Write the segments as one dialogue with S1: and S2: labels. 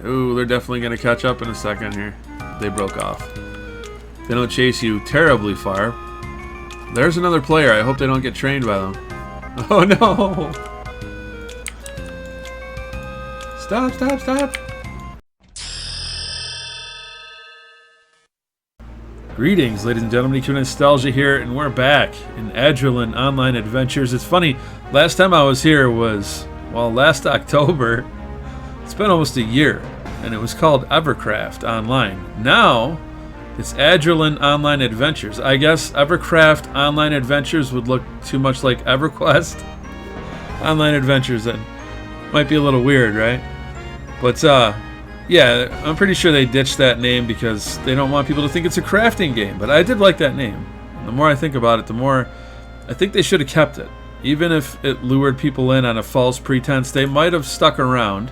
S1: Ooh, they're definitely going to catch up in a second here. They broke off. They don't chase you terribly far. There's another player. I hope they don't get trained by them. Oh no! Stop, stop, stop! Greetings, ladies and gentlemen. EQ Nostalgia here, and we're back in Adrullan Online Adventures. It's funny, last time I was here was, well, last October. It's been almost a year, and it was called Evercraft Online. Now, it's Adrullan Online Adventures. I guess Evercraft Online Adventures would look too much like EverQuest Online Adventures. That might be a little weird, right? But, yeah, I'm pretty sure they ditched that name because they don't want people to think it's a crafting game. But I did like that name. The more I think about it, the more I think they should have kept it. Even if it lured people in on a false pretense, they might have stuck around.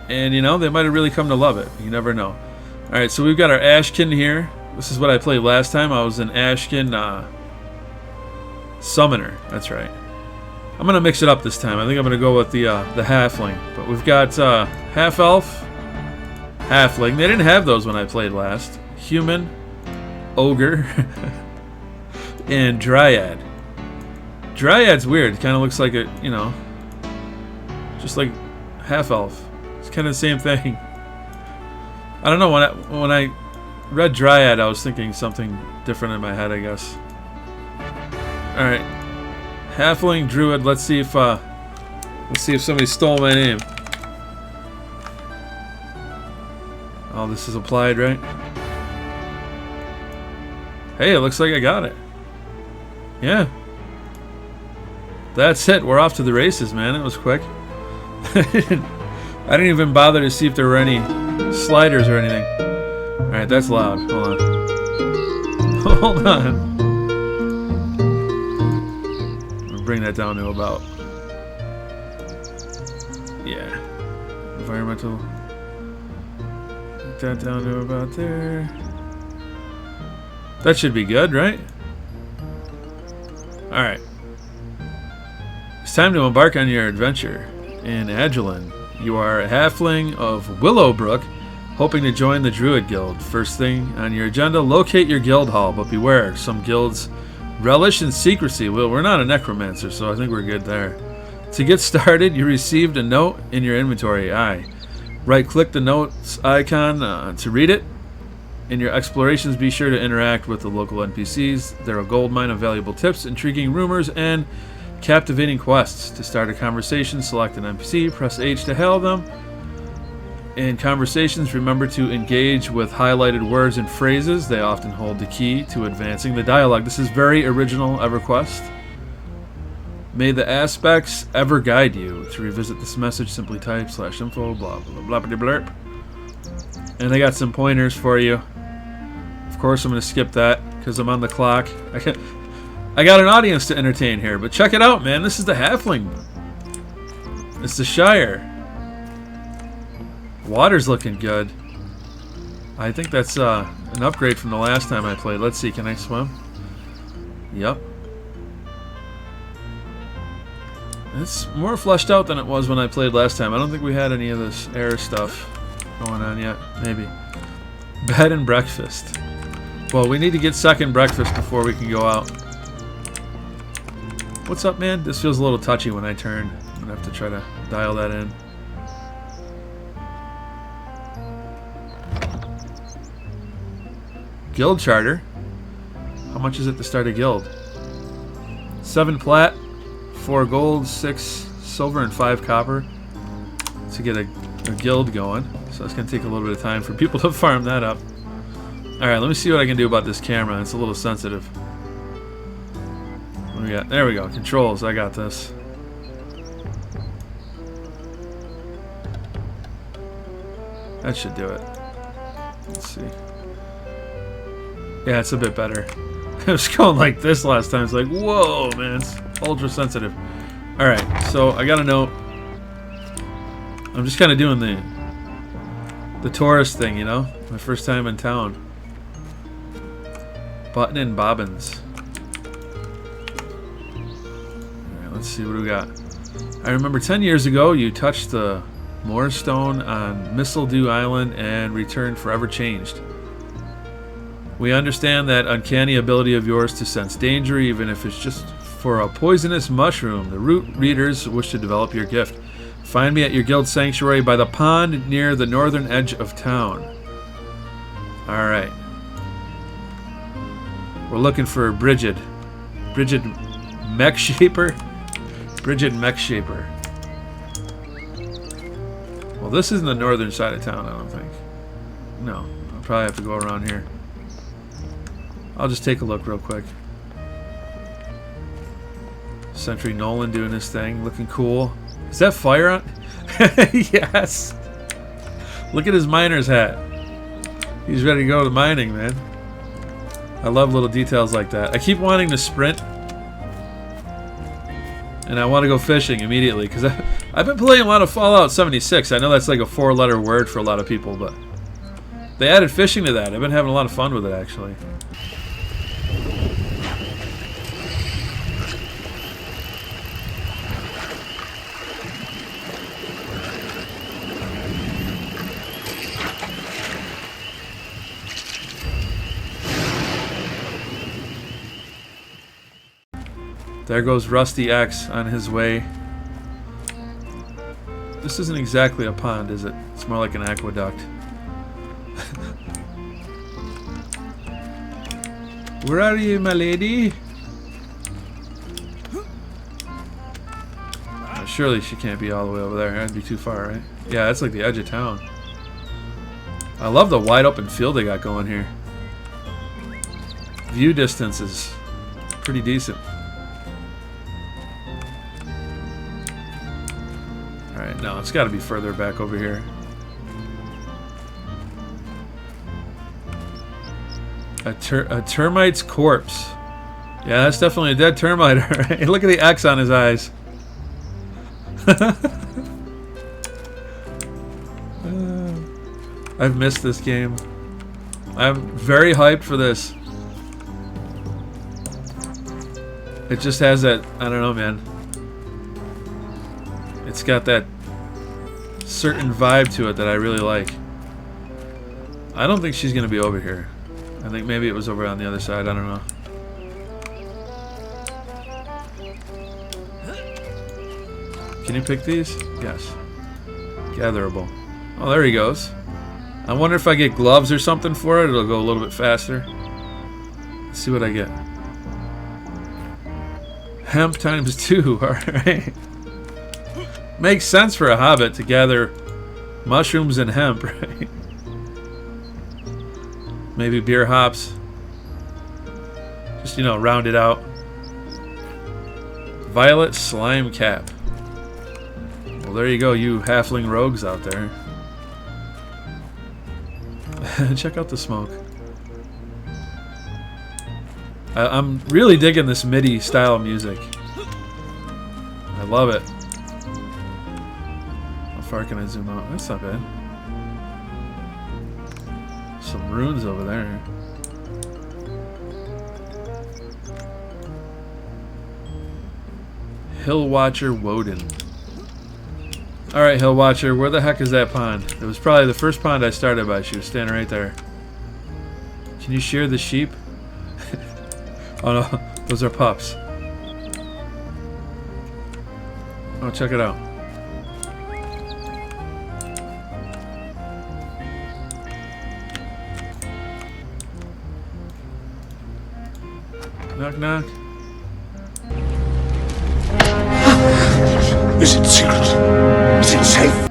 S1: And, you know, they might have really come to love it. You never know. Alright, so we've got our Ashkin here. This is what I played last time. I was an Ashkin Summoner. That's right. I'm going to mix it up this time. I think I'm going to go with the Halfling. But we've got Half-Elf, Halfling. They didn't have those when I played last. Human, Ogre, and Dryad. Dryad's weird. It kind of looks like a, you know, just like Half-Elf. It's kind of the same thing. I don't know, when I read Dryad, I was thinking something different in my head, I guess. Alright. Halfling Druid, let's see if somebody stole my name. Oh, this is applied, right? Hey, it looks like I got it. Yeah. That's it. We're off to the races, man. It was quick. I didn't even bother to see if there were any sliders or anything. Alright, that's loud. Hold on. Hold on. Bring that down to about, yeah, environmental, put that down to about there. That should be good, right? Alright, it's time to embark on your adventure in Adrullan. You are a halfling of Willowbrook, hoping to join the Druid Guild. First thing on your agenda, locate your guild hall, but beware, some guilds relish in secrecy. Well, we're not a necromancer, so I think we're good there. To get started, you received a note in your inventory. Right-click the notes icon to read it. In your explorations, be sure to interact with the local NPCs. They're a goldmine of valuable tips, intriguing rumors, and captivating quests. To start a conversation, select an NPC, press H to hail them. In conversations, remember to engage with highlighted words and phrases. They often hold the key to advancing the dialogue. This is very original EverQuest. May the aspects ever guide you. To revisit this message, simply type /info blah blah blah blah blurp. And I got some pointers for you. Of course, I'm going to skip that because I'm on the clock. I got an audience to entertain here, but check it out, man. This is the Halfling. It's the Shire. Water's looking good. I think that's an upgrade from the last time I played. Let's see, can I swim? Yep. It's more fleshed out than it was when I played last time. I don't think we had any of this air stuff going on yet. Maybe. Bed and breakfast. Well, we need to get second breakfast before we can go out. What's up, man? This feels a little touchy when I turn. I'm going to have to try to dial that in. Guild charter. How much is it to start a guild? 7 plat, 4 gold, 6 silver, and 5 copper to get a guild going. So it's going to take a little bit of time for people to farm that up. Alright, let me see what I can do about this camera. It's a little sensitive. What do we got? There we go. Controls. I got this. That should do it. Let's see. Yeah, it's a bit better. It was going like this last time. It's like, whoa, man. It's ultra sensitive. Alright, so I got a note. I'm just kind of doing the tourist thing, you know? My first time in town. Button and bobbins. Alright, let's see what we got. I remember 10 years ago you touched the More stone on Mistledew Island and return forever changed. We understand that uncanny ability of yours to sense danger, even if it's just for a poisonous mushroom. The root readers wish to develop your gift. Find me at your guild sanctuary by the pond near the northern edge of town. Alright. We're looking for Bridget. Bridget Mechshaper? Bridget Mechshaper. Well, this isn't the northern side of town, I don't think. No. I'll probably have to go around here. I'll just take a look real quick. Sentry Nolan doing his thing. Looking cool. Is that fire on? Yes. Look at his miner's hat. He's ready to go to mining, man. I love little details like that. I keep wanting to sprint. And I want to go fishing immediately. Because I've been playing a lot of Fallout 76. I know that's like a 4-letter word for a lot of people. But they added fishing to that. I've been having a lot of fun with it, actually. There goes Rusty X on his way. This isn't exactly a pond, is it? It's more like an aqueduct. Where are you, my lady? Oh, surely she can't be all the way over there. That'd be too far, right? Yeah, that's like the edge of town. I love the wide open field they got going here. View distance is pretty decent. Alright, no, it's got to be further back over here. A termite's corpse. Yeah, that's definitely a dead termite, alright? Look at the X on his eyes. I've missed this game. I'm very hyped for this. It just has that, I don't know, man. It's got that certain vibe to it that I really like. I don't think she's going to be over here. I think maybe it was over on the other side. I don't know. Can you pick these? Yes. Gatherable. Oh, there he goes. I wonder if I get gloves or something for it, it'll go a little bit faster. Let's see what I get. Hemp times 2. Alright. Makes sense for a hobbit to gather mushrooms and hemp, right? Maybe beer hops. Just, you know, round it out. Violet slime cap. Well, there you go, you halfling rogues out there. Check out the smoke. I'm really digging this MIDI style music. I love it. How far can I zoom out? That's not bad. Some runes over there. Hill Watcher Woden. Alright, Hill Watcher, where the heck is that pond? It was probably the first pond I started by. She was standing right there. Can you shear the sheep? Oh no, those are pups. Oh, check it out. Knock, knock.
S2: Is it secret? Is it safe?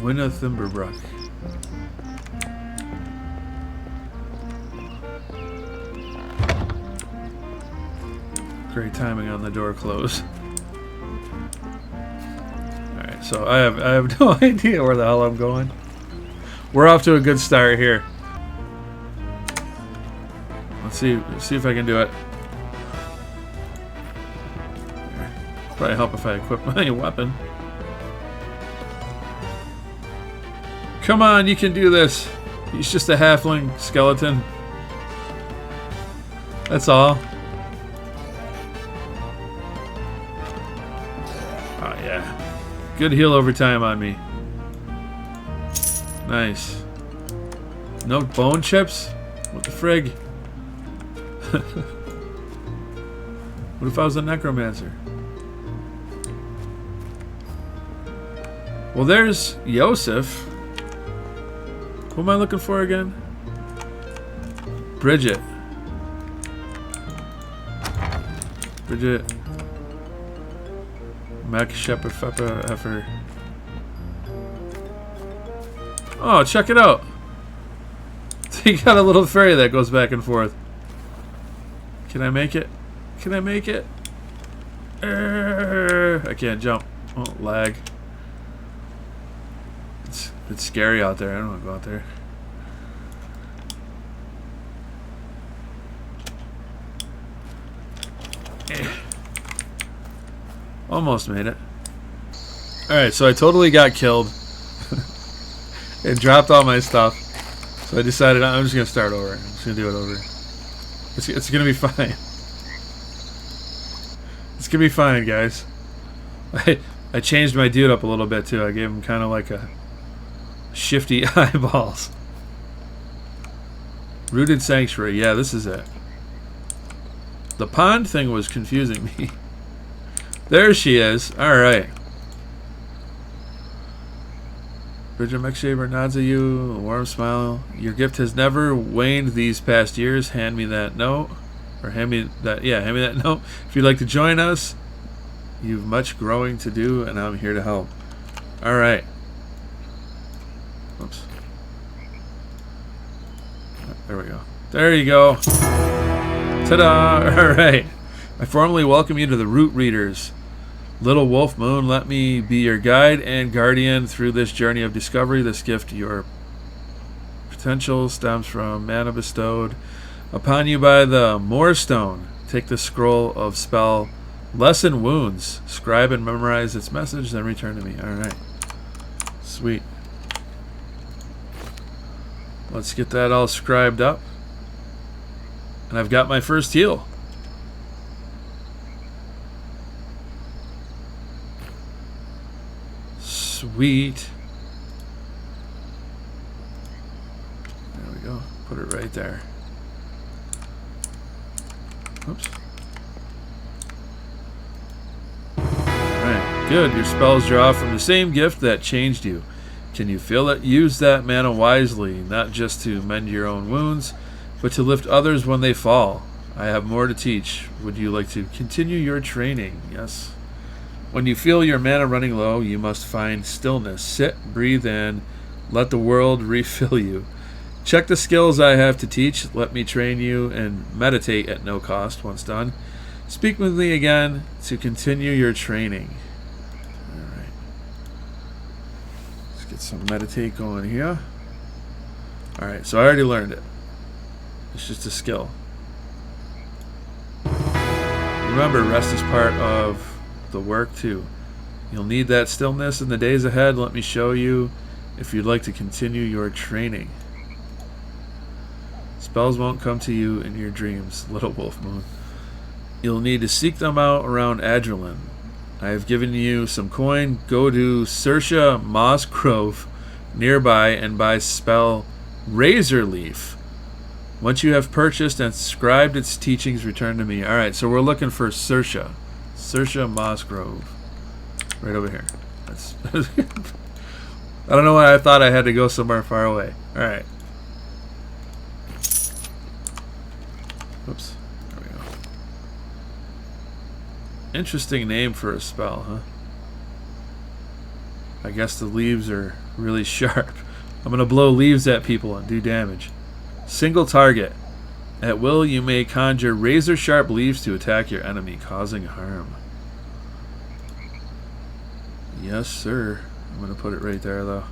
S1: Winna Thimberbrook. Great timing on the door close. Alright, so I have no idea where the hell I'm going. We're off to a good start here. Let's see if I can do it. Probably help if I equip my weapon. Come on, you can do this. He's just a halfling skeleton. That's all. Oh yeah. Good heal over time on me. Nice. No bone chips? What the frig? What if I was a necromancer? Well, there's Yosef. Who am I looking for again? Bridget. Bridget. Mac Shepherd Fepper Effer. Oh, check it out. You got a little ferry that goes back and forth. Can I make it? Can I make it? I can't jump. Oh, lag. It's scary out there. I don't want to go out there. Almost made it. Alright, so I totally got killed. It dropped all my stuff. So I decided I'm just going to start over. I'm just going to do it over. It's going to be fine. It's going to be fine, guys. I changed my dude up a little bit, too. I gave him kind of like a shifty eyeballs. Rooted Sanctuary. Yeah, this is it. The pond thing was confusing me. There she is. Alright. Bridget McShaver nods at you, a warm smile. Your gift has never waned these past years. Hand me that note. Or hand me that note. If you'd like to join us, you've much growing to do, and I'm here to help. Alright. Oops. There we go. There you go. Ta-da! Alright. I formally welcome you to the Root Readers. Little Wolf Moon, let me be your guide and guardian through this journey of discovery. This gift, your potential, stems from mana bestowed upon you by the Moorstone. Take the scroll of spell, lessen wounds, scribe and memorize its message, then return to me. Alright. Sweet. Let's get that all scribed up. And I've got my first heal. Sweet. There we go. Put it right there. Oops. Alright, good. Your spells draw from the same gift that changed you. Can you feel it? Use that mana wisely, not just to mend your own wounds, but to lift others when they fall. I have more to teach. Would you like to continue your training? Yes. When you feel your mana running low, you must find stillness. Sit, breathe in, let the world refill you. Check the skills I have to teach. Let me train you and meditate at no cost once done. Speak with me again to continue your training. Alright. Let's get some meditate going here. Alright, so I already learned it. It's just a skill. Remember, rest is part of the work too. You'll need that stillness in the days ahead. Let me show you if you'd like to continue your training. Spells won't come to you in your dreams, Little Wolf Moon. You'll need to seek them out around Adrullan. I have given you some coin. Go to Sersha Moss Grove nearby and buy spell Razor Leaf. Once you have purchased and scribed its teachings, return to me. Alright, so we're looking for Sersha. Sersha Moss Grove. Right over here. That's I don't know why I thought I had to go somewhere far away. Alright. Oops. There we go. Interesting name for a spell, huh? I guess the leaves are really sharp. I'm going to blow leaves at people and do damage. Single target. At will, you may conjure razor-sharp leaves to attack your enemy, causing harm. Yes, sir. I'm going to put it right there, though.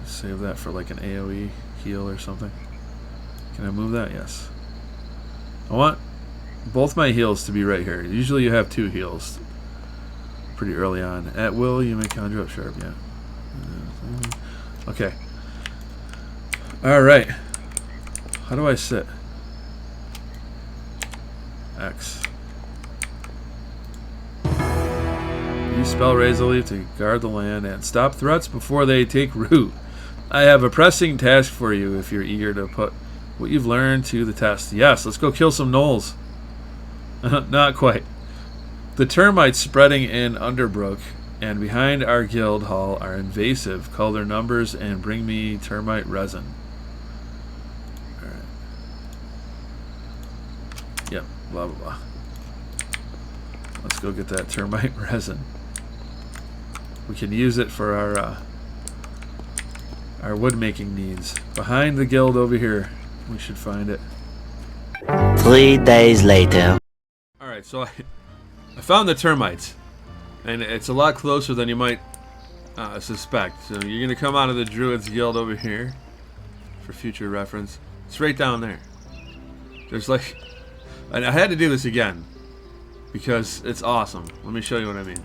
S1: Save that for like an AoE heal or something. Can I move that? Yes. I want both my heals to be right here. Usually you have two heals pretty early on. At will, you may conjure up sharp, yeah. Okay. Alright. How do I sit? X. Use spell Raise the Leaf to guard the land and stop threats before they take root. I have a pressing task for you if you're eager to put what you've learned to the test. Yes, let's go kill some gnolls. Not quite. The termites spreading in Underbrook and behind our guild hall are invasive. Call their numbers and bring me termite resin. Alright. Yep, blah blah blah. Let's go get that termite resin. We can use it for our wood making needs. Behind the guild over here. We should find it.
S3: 3 days later.
S1: Alright, so I found the termites. And it's a lot closer than you might suspect. So you're going to come out of the Druid's Guild over here. For future reference. It's right down there. There's like... And I had to do this again. Because it's awesome. Let me show you what I mean.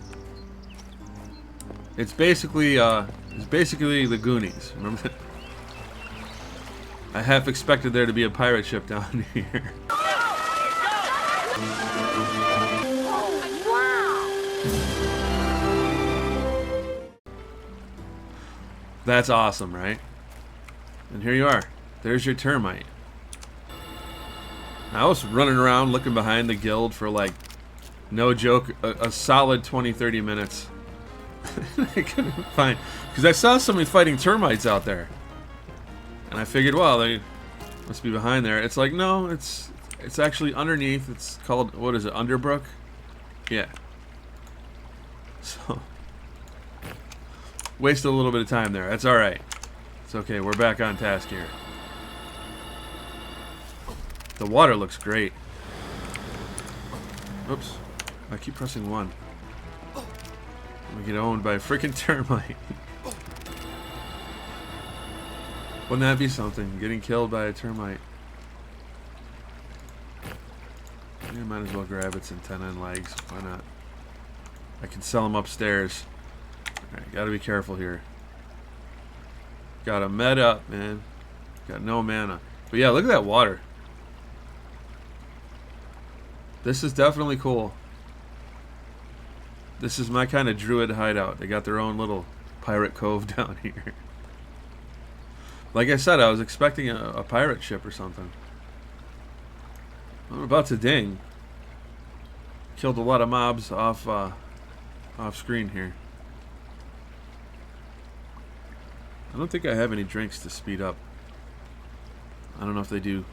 S1: It's basically the Goonies. Remember that? I half expected there to be a pirate ship down here. That's awesome, right? And here you are. There's your termite. I was running around looking behind the guild for like, no joke, a solid 20-30 minutes. I couldn't find, because I saw somebody fighting termites out there. And I figured, well, they must be behind there. It's like, no, it's actually underneath. It's called, what is it, Underbrook? Yeah. So, wasted a little bit of time there. That's alright. It's okay, we're back on task here. The water looks great. Oops. I keep pressing 1. We get owned by a freaking termite. Wouldn't that be something? Getting killed by a termite. Yeah, might as well grab its antenna and legs. Why not? I can sell them upstairs. Alright, gotta be careful here. Gotta med up, man. Got no mana. But yeah, look at that water. This is definitely cool. This is my kind of druid hideout. They got their own little pirate cove down here. Like I said, I was expecting a pirate ship or something. I'm about to ding. Killed a lot of mobs off screen here. I don't think I have any drinks to speed up. I don't know if they do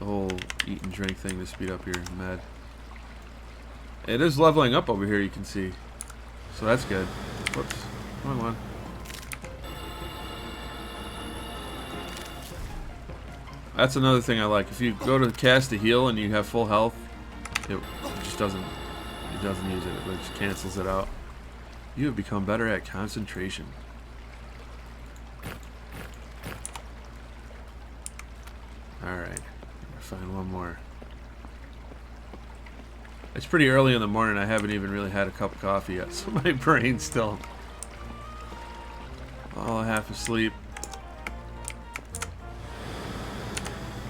S1: the whole eat and drink thing to speed up your med. It is leveling up over here, you can see. So that's good. Whoops. Wrong one. That's another thing I like. If you go to cast a heal and you have full health, it just doesn't use it. It just cancels it out. You have become better at concentration. Alright. Find one more. It's pretty early in the morning. I haven't even really had a cup of coffee yet, so my brain's still all half asleep.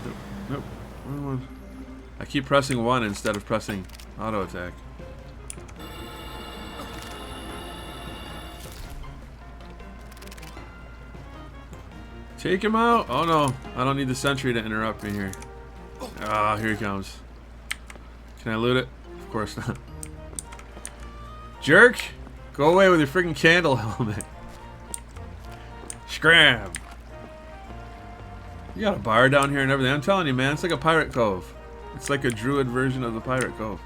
S1: Nope. Nope. Wrong one. I keep pressing 1 instead of pressing auto attack. Take him out! Oh no, I don't need the sentry to interrupt me here. Ah, here he comes. Can I loot it? Of course not. Jerk! Go away with your freaking candle helmet. Scram! You got a bar down here and everything. I'm telling you, man, it's like a pirate cove. It's like a druid version of the pirate cove.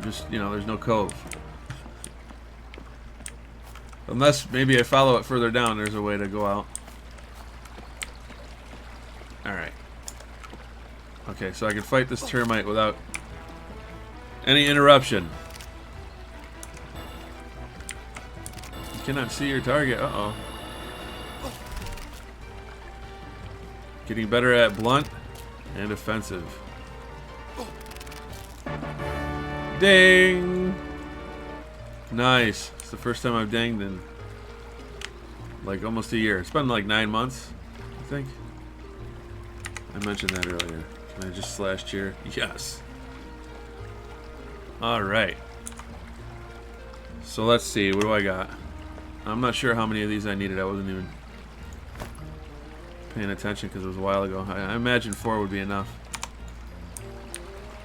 S1: Just, you know, there's no cove. Unless maybe I follow it further down, there's a way to go out. Alright. Okay, so I can fight this termite without any interruption. You cannot see your target. Uh-oh. Getting better at blunt and offensive. Ding! Nice. It's the first time I've dinged in like almost a year. It's been like 9 months, I think. I mentioned that earlier. Can I just slash here? Yes. Alright. So let's see. What do I got? I'm not sure how many of these I needed. I wasn't even paying attention because it was a while ago. I imagine 4 would be enough.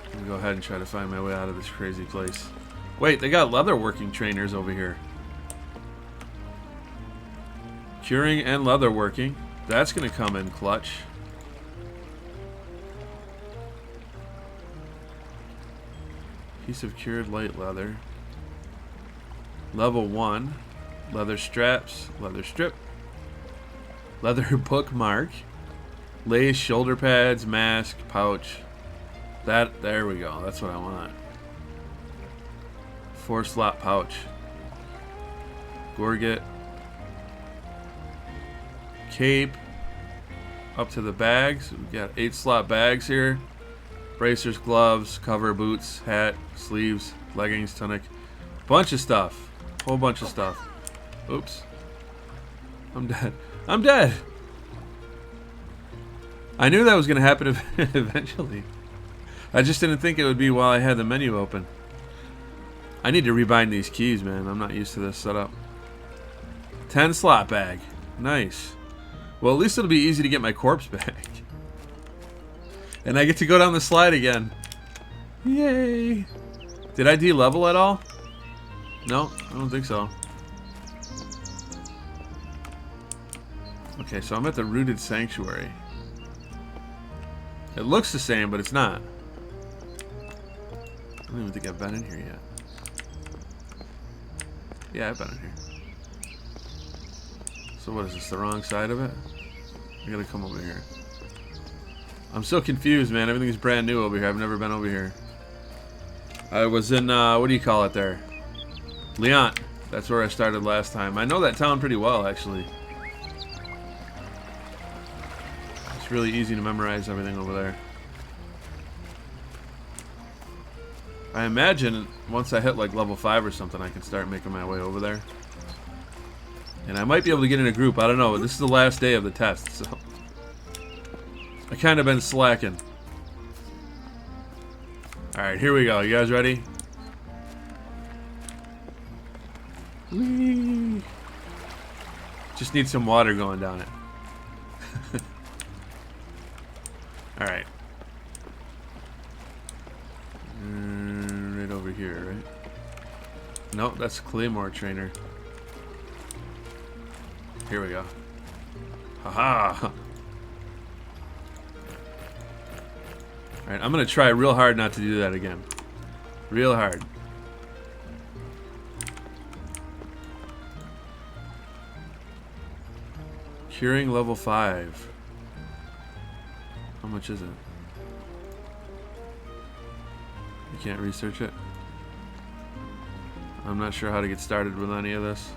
S1: I'm gonna go ahead and try to find my way out of this crazy place. Wait, they got leatherworking trainers over here. Curing and leatherworking. That's gonna come in clutch. Piece of cured light leather. Level 1. Leather straps. Leather strip. Leather bookmark. Lace shoulder pads. Mask. Pouch. There we go. That's what I want. 4-slot pouch. Gorget. Cape. Up to the bags. We've got 8-slot bags here. Bracers, gloves, cover, boots, hat, sleeves, leggings, tunic. Bunch of stuff. Whole bunch of stuff. Oops. I'm dead. I'm dead! I knew that was going to happen eventually. I just didn't think it would be while I had the menu open. I need to rebind these keys, man. I'm not used to this setup. 10-slot bag. Nice. Well, at least it'll be easy to get my corpse back. And I get to go down the slide again. Yay! Did I de-level at all? No, I don't think so. Okay, so I'm at the Rooted Sanctuary. It looks the same, but it's not. I don't even think I've been in here yet. Yeah, I've been in here. So what is this, the wrong side of it? I gotta come over here. I'm so confused, man. Everything's brand new over here. I've never been over here. I was in, what do you call it there? Leon. That's where I started last time. I know that town pretty well, actually. It's really easy to memorize everything over there. I imagine once I hit like level 5 or something, I can start making my way over there. And I might be able to get in a group. I don't know. This is the last day of the test, so I kind of been slacking. Alright, here we go. You guys ready? Whee! Just need some water going down it. Alright. Right over here, right? Nope, that's Claymore Trainer. Here we go. Haha! Alright, I'm going to try real hard not to do that again. Real hard. Curing level 5. How much is it? You can't research it? I'm not sure how to get started with any of this.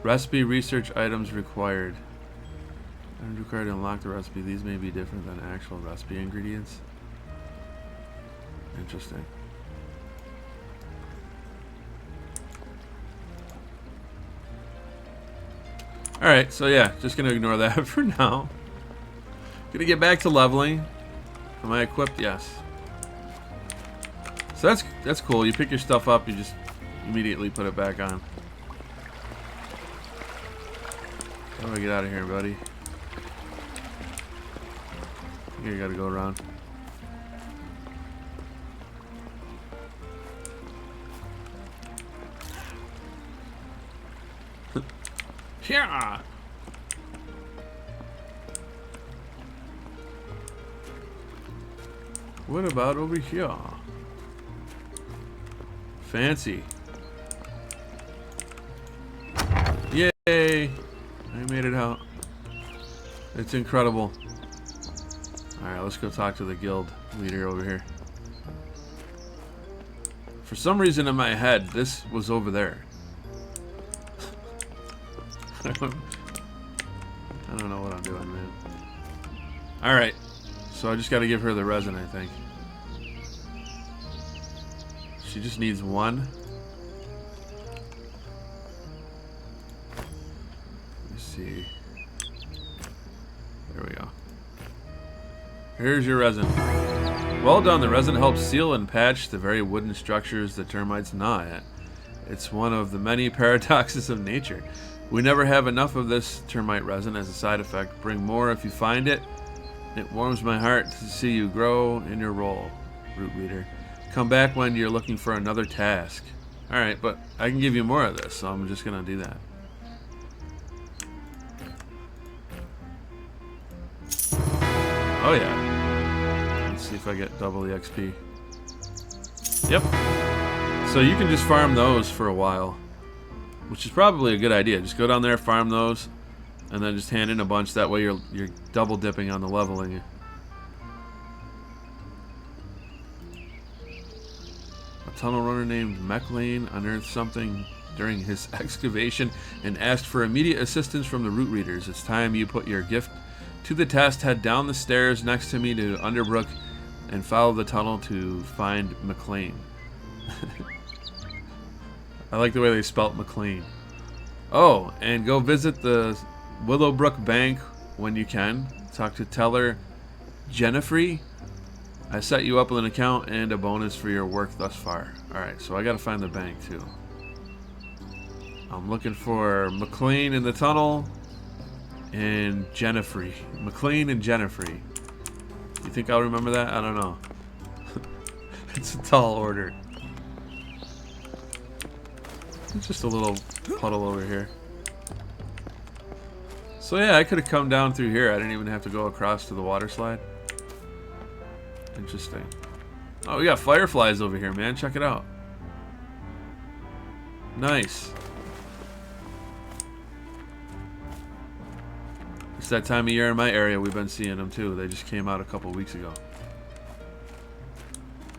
S1: Recipe research items required. Items required to unlock the recipe. These may be different than actual recipe ingredients. Interesting. Alright, so yeah, just gonna ignore that for now. Gonna get back to leveling. Am I equipped? Yes. So that's cool. You pick your stuff up, you just immediately put it back on. How do I get out of here, buddy? I think I gotta go around. Yeah. What about over here? Fancy. Yay! I made it out. It's incredible. Alright, let's go talk to the guild leader over here. For some reason in my head, this was over there. I don't know what I'm doing, man. Alright, so I just gotta give her the resin, I think. She just needs one. Let's see. There we go. Here's your resin. Well done. The resin helps seal and patch the very wooden structures the termites gnaw at. It's one of the many paradoxes of nature. We never have enough of this termite resin as a side effect. Bring more if you find it. It warms my heart to see you grow in your role, Root Reader. Come back when you're looking for another task. Alright, but I can give you more of this, so I'm just going to do that. Oh yeah. Let's see if I get double the XP. Yep. So you can just farm those for a while, which is probably a good idea. Just go down there, farm those, and then just hand in a bunch. That way you're double dipping on the leveling. A tunnel runner named McLean unearthed something during his excavation and asked for immediate assistance from the Root Readers. It's time you put your gift to the test. Head down the stairs next to me to Underbrook and follow the tunnel to find McLean. I like the way they spelt McLean. Oh, and go visit the Willowbrook Bank when you can. Talk to Teller Jennifer. I set you up with an account and a bonus for your work thus far. Alright, so I gotta find the bank too. I'm looking for McLean in the tunnel and Jennifer. McLean and Jennifer. You think I'll remember that? I don't know. It's a tall order. It's just a little puddle over here. So yeah, I could have come down through here. I didn't even have to go across to the water slide. Interesting. Oh, we got fireflies over here, man. Check it out. Nice. It's that time of year in my area we've been seeing them too. They just came out a couple weeks ago.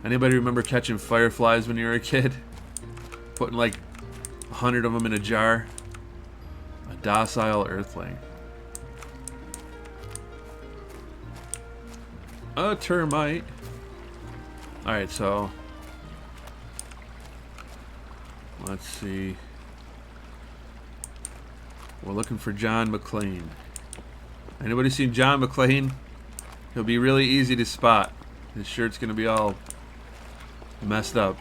S1: Anybody remember catching fireflies when you were a kid? Putting like 100 of them in a jar. A docile earthling. A termite. Alright, so let's see. We're looking for John McLean. Anybody seen John McLean? He'll be really easy to spot. His shirt's gonna be all messed up.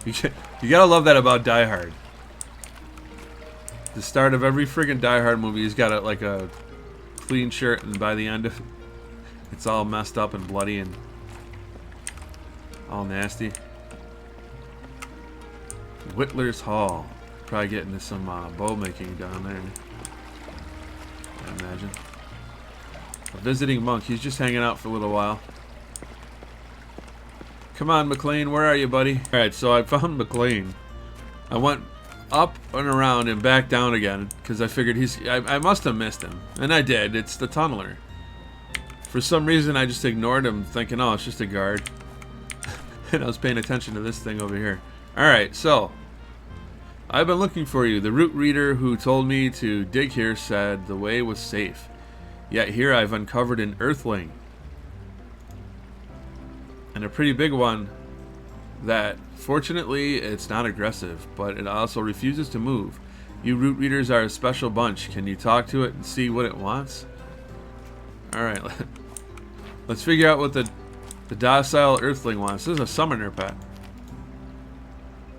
S1: You gotta love that about Die Hard. The start of every friggin' Die Hard movie, he's got like a clean shirt, and by the end of it, it's all messed up and bloody and all nasty. Whittler's Hall. Probably getting into some bow making down there, I imagine. A visiting monk. He's just hanging out for a little while. Come on, McLean. Where are you, buddy? Alright, so I found McLean. I went up and around and back down again because I figured I must have missed him. And I did. It's the tunneler. For some reason, I just ignored him thinking, oh, it's just a guard. And I was paying attention to this thing over here. Alright, so I've been looking for you. The Root Reader who told me to dig here said the way was safe. Yet here I've uncovered an earthling. And a pretty big one that, fortunately, it's not aggressive, but it also refuses to move. You Root Readers are a special bunch. Can you talk to it and see what it wants? Alright, let's figure out what the docile earthling wants. This is a summoner pet.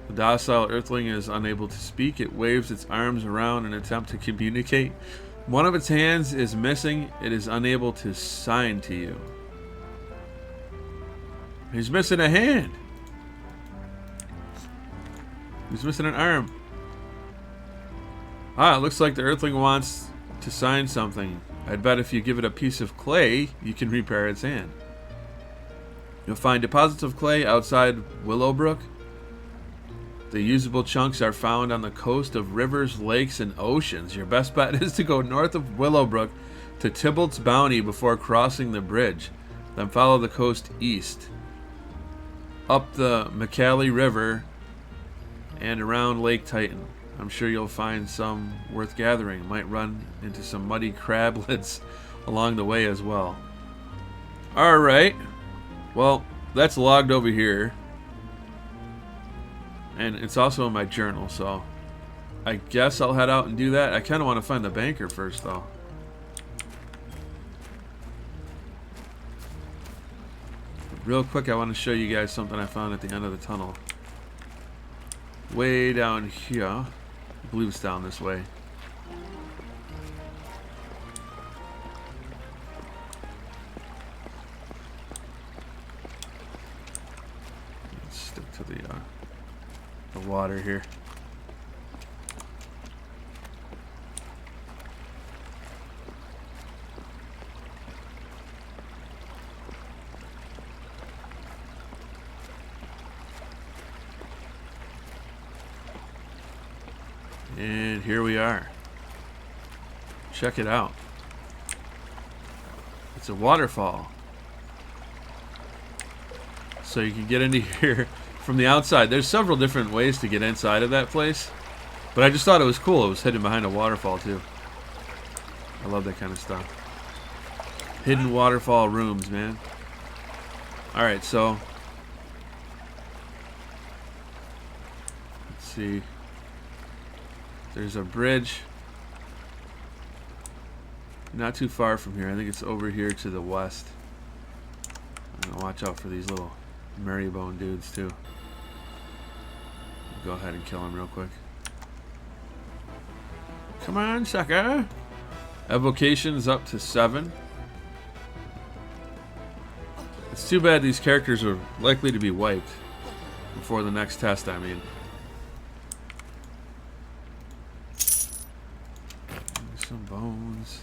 S1: The docile earthling is unable to speak. It waves its arms around in an attempt to communicate. One of its hands is missing. It is unable to sign to you. He's missing a hand. He's missing an arm. Ah, it looks like the earthling wants to sign something. I'd bet if you give it a piece of clay, you can repair its hand. You'll find deposits of clay outside Willowbrook. The usable chunks are found on the coast of rivers, lakes, and oceans. Your best bet is to go north of Willowbrook to Tybalt's Bounty before crossing the bridge. Then follow the coast east, up the McCallie River, and around Lake Titan. I'm sure you'll find some worth gathering. Might run into some muddy crablets along the way as well. Alright. Well, that's logged over here. And it's also in my journal, so I guess I'll head out and do that. I kind of want to find the banker first, though. Real quick, I want to show you guys something I found at the end of the tunnel. Way down here. I believe it's down this way. Let's stick to the water here. And here we are. Check it out. It's a waterfall. So you can get into here from the outside. There's several different ways to get inside of that place. But I just thought it was cool. It was hidden behind a waterfall too. I love that kind of stuff. Hidden waterfall rooms, man. Alright, so let's see. There's a bridge not too far from here. I think it's over here to the west. I'm gonna watch out for these little marybone dudes too. Go ahead and kill him real quick. Come on, sucker! Evocation's up to 7. It's too bad these characters are likely to be wiped before the next test, I mean. Some bones.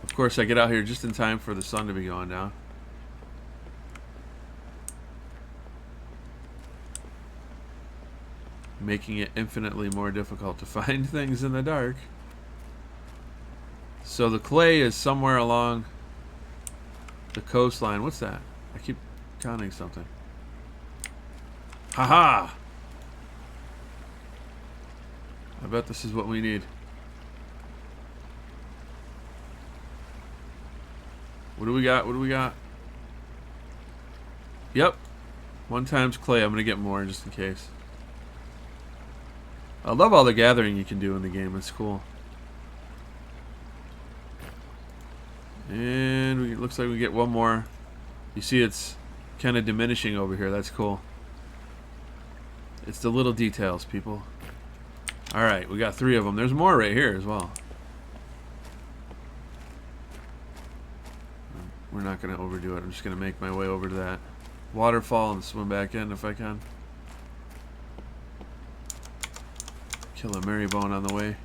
S1: Of course, I get out here just in time for the sun to be going down. Making it infinitely more difficult to find things in the dark. So the clay is somewhere along the coastline. What's that? I keep counting something. Haha! I bet this is what we need. What do we got? What do we got? Yep. 1 times clay. I'm going to get more just in case. I love all the gathering you can do in the game. It's cool. And it looks like we get 1 more. You see it's kind of diminishing over here. That's cool. It's the little details, people. Alright, we got 3 of them. There's more right here as well. We're not going to overdo it. I'm just going to make my way over to that waterfall and swim back in if I can. Kill a marybone on the way.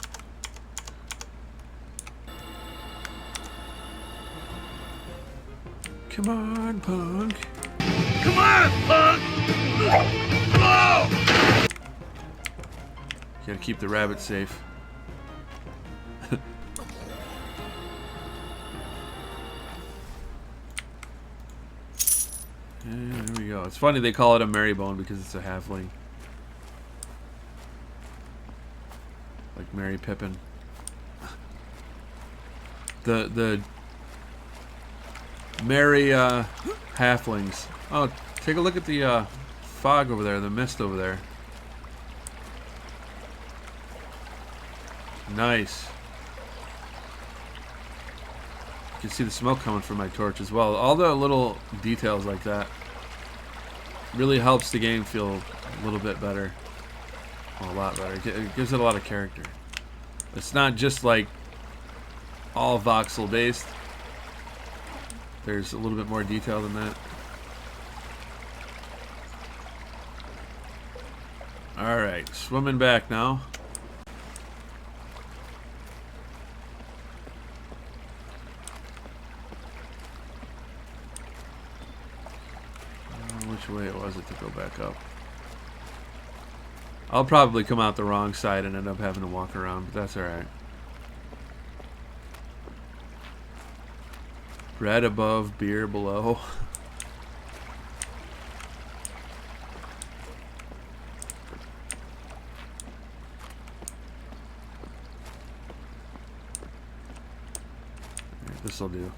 S1: Come on, punk.
S2: Come on, punk! Whoa!
S1: Gotta keep the rabbit safe. And there we go. It's funny they call it a marybone because it's a halfling. Like Mary Pippin. The merry halflings. Oh, take a look at the fog over there, the mist over there. Nice. You can see the smoke coming from my torch as well. All the little details like that really helps the game feel a little bit better. Well, a lot better. It gives it a lot of character. It's not just like all voxel based. There's a little bit more detail than that. Alright, swimming back now. Which way was it to go back up? I'll probably come out the wrong side and end up having to walk around, but that's alright. Bread above, beer below. This'll do.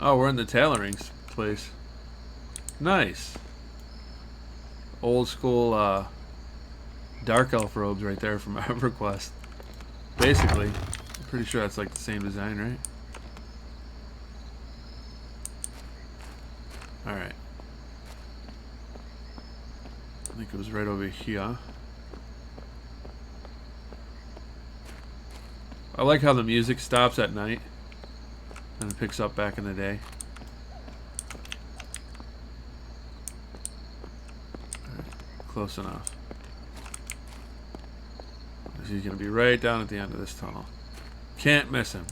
S1: Oh, we're in the tailoring place. Nice. Old school dark elf robes right there from EverQuest. Basically, I'm pretty sure that's like the same design, right? Alright. I think it was right over here. I like how the music stops at night and picks up back in the day. Alright, close enough. He's going to be right down at the end of this tunnel. Can't miss him.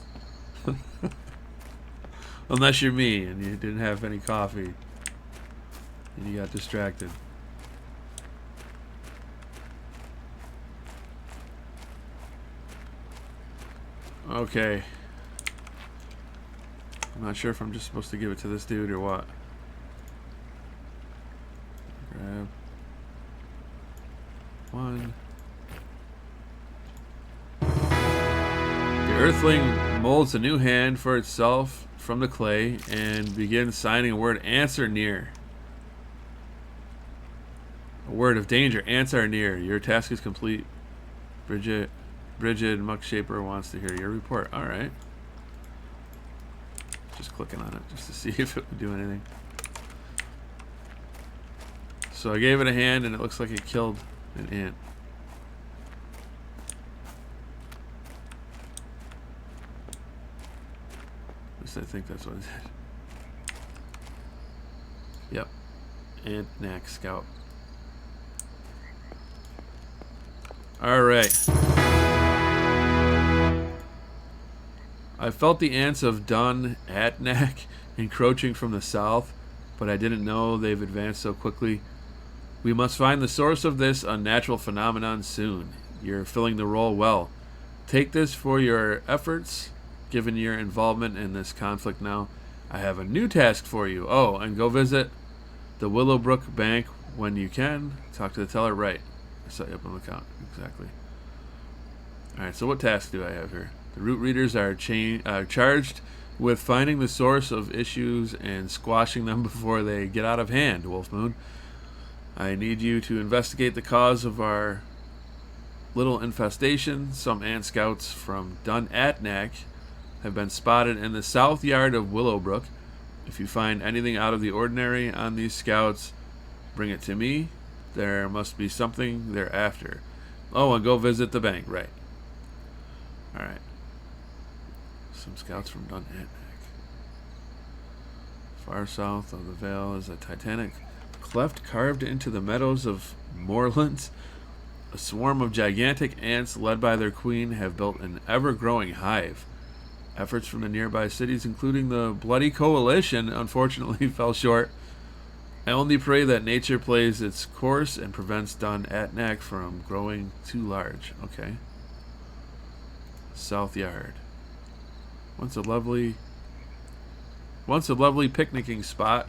S1: Unless you're me and you didn't have any coffee and you got distracted. Okay. I'm not sure if I'm just supposed to give it to this dude or what. Grab one. The Earthling molds a new hand for itself from the clay and begins signing a word, ants are near. A word of danger, ants are near. Your task is complete. Bridget Muckshaper wants to hear your report. Alright. Just clicking on it just to see if it would do anything. So I gave it a hand and it looks like it killed an ant. At least I think that's what it did. Yep. Ant Knack Scout. Alright. I felt the ants of Dun Atnak encroaching from the south, but I didn't know they've advanced so quickly. We must find the source of this unnatural phenomenon soon. You're filling the role well. Take this for your efforts, given your involvement in this conflict now. I have a new task for you. Oh, and go visit the Willowbrook Bank when you can. Talk to the teller. Right. I set you up on the account. Exactly. Alright, so what task do I have here? The root readers are charged with finding the source of issues and squashing them before they get out of hand, Wolfmoon. I need you to investigate the cause of our little infestation. Some ant scouts from Dun Atnak have been spotted in the south yard of Willowbrook. If you find anything out of the ordinary on these scouts, bring it to me. There must be something they're after. Oh, and go visit the bank. Right. Alright. Some scouts from Dun Atnak. Far south of the Vale is a titanic cleft carved into the meadows of moorlands. A swarm of gigantic ants led by their queen have built an ever-growing hive. Efforts from the nearby cities, including the Bloody Coalition, unfortunately fell short. I only pray that nature plays its course and prevents Dun Atnak from growing too large. Okay. South Yard. Once a lovely picnicking spot,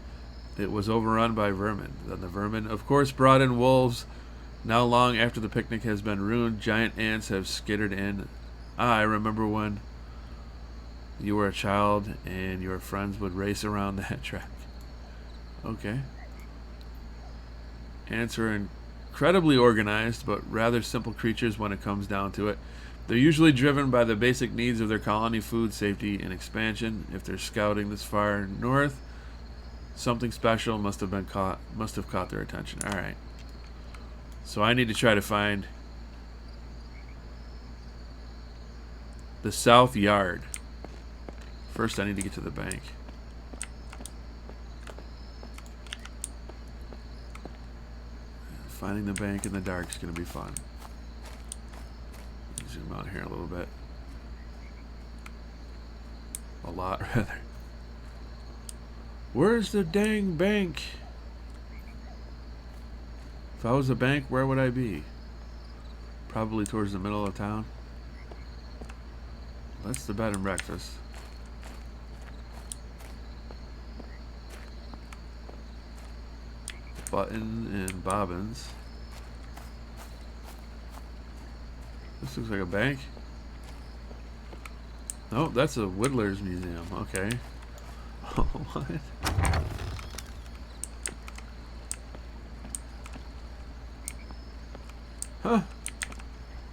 S1: it was overrun by vermin. Then the vermin, of course, brought in wolves. Now long after the picnic has been ruined, giant ants have skittered in. I remember when you were a child and your friends would race around that track. Okay. Ants are incredibly organized, but rather simple creatures when it comes down to it. They're usually driven by the basic needs of their colony: food, safety, and expansion. If they're scouting this far north, something special must have caught their attention. All right. So I need to try to find the south yard. First, I need to get to the bank. Finding the bank in the dark is going to be fun. Zoom out here a little bit. A lot, rather. Where's the dang bank? If I was a bank, where would I be? Probably towards the middle of town. That's the bed and breakfast. Button and bobbins. This looks like a bank. Nope, that's a Whittler's Museum. Okay. Oh, what? Huh.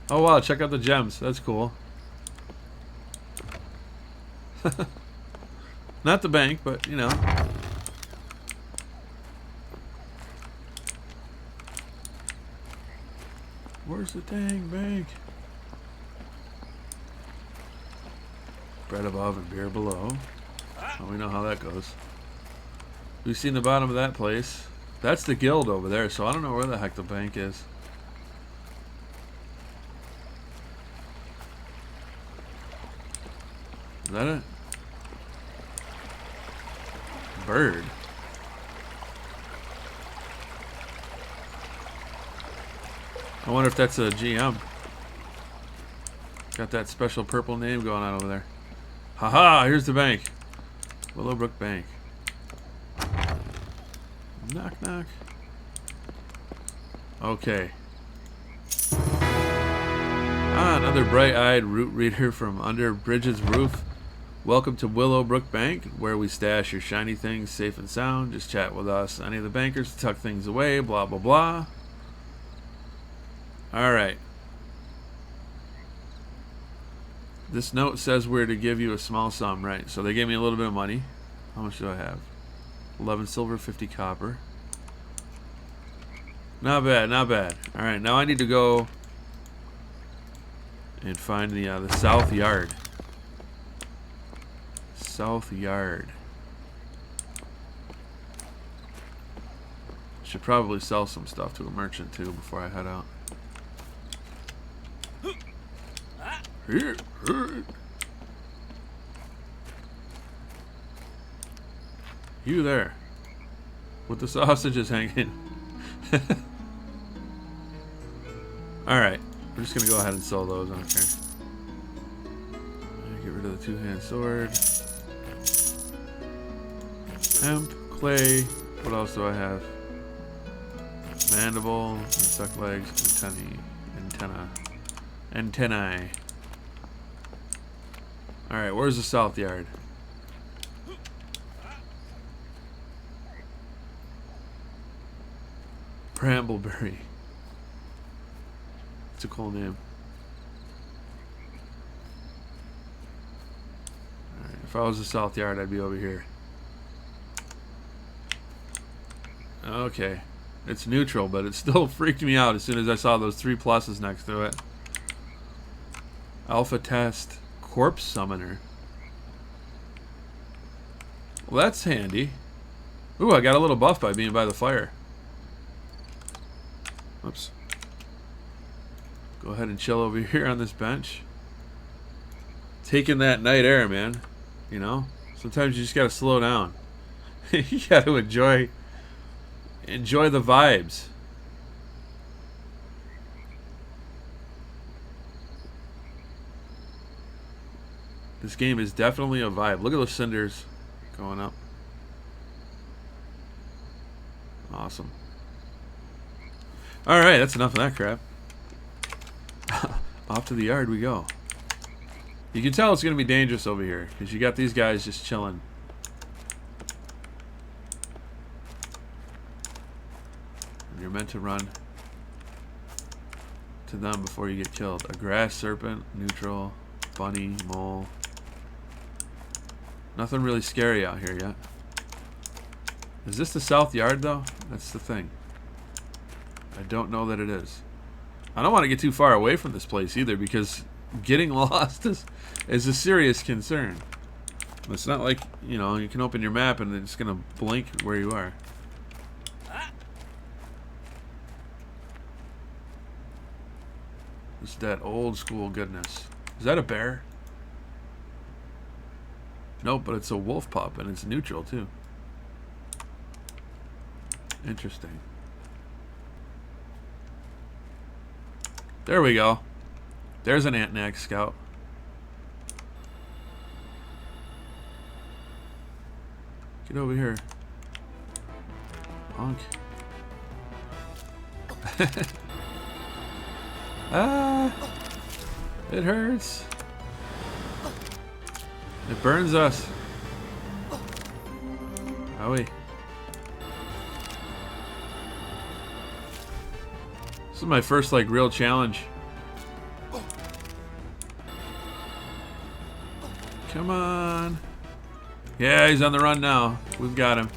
S1: Oh wow, check out the gems. That's cool. Not the bank, but you know. Where's the dang bank? Bread above and beer below. Well, we know how that goes. We've seen the bottom of that place. That's the guild over there, so I don't know where the heck the bank is. Is that it? Bird. I wonder if that's a GM. Got that special purple name going on over there. Haha, here's the bank. Willowbrook Bank. Knock, knock. Okay. Ah, another bright-eyed root reader from under Bridget's roof. Welcome to Willowbrook Bank, where we stash your shiny things safe and sound. Just chat with us. Any of the bankers tuck things away, blah, blah, blah. Alright. This note says we're to give you a small sum, right? So they gave me a little bit of money. How much do I have? 11 silver, 50 copper. Not bad, not bad. Alright, now I need to go and find the South Yard. South Yard. Should probably sell some stuff to a merchant too before I head out. Here. You there. With the sausages hanging. Alright. We're just going to go ahead and sell those. I don't care. Get rid of the two-hand sword. Hemp, clay. What else do I have? Mandible, insect legs, antennae. Alright, where's the South Yard? Brambleberry. It's a cool name. Alright, if I was the South Yard, I'd be over here. Okay. It's neutral, but it still freaked me out as soon as I saw those 3 pluses next to it. Alpha test. Corpse summoner. Well, that's handy. Ooh, I got a little buff by being by the fire. Oops. Go ahead and chill over here on this bench. Taking that night air, man. You know? Sometimes you just gotta slow down. You gotta enjoy the vibes. This game is definitely a vibe. Look at those cinders going up. Awesome. Alright, that's enough of that crap. Off to the yard we go. You can tell it's going to be dangerous over here, because you got these guys just chilling. And you're meant to run to them before you get killed. A grass serpent, neutral, bunny, mole. Nothing really scary out here yet. Is this the South Yard, though? That's the thing. I don't know that it is. I don't want to get too far away from this place either, because getting lost is a serious concern. It's not like, you know, you can open your map and it's going to blink where you are. It's that old school goodness. Is that a bear? Nope, but it's a wolf pup, and it's neutral, too. Interesting. There we go. There's an Ant-Nag scout. Get over here. Punk. Ah! It hurts. It burns us. Owie. This is my first, like, real challenge. Come on. Yeah, he's on the run now. We've got him.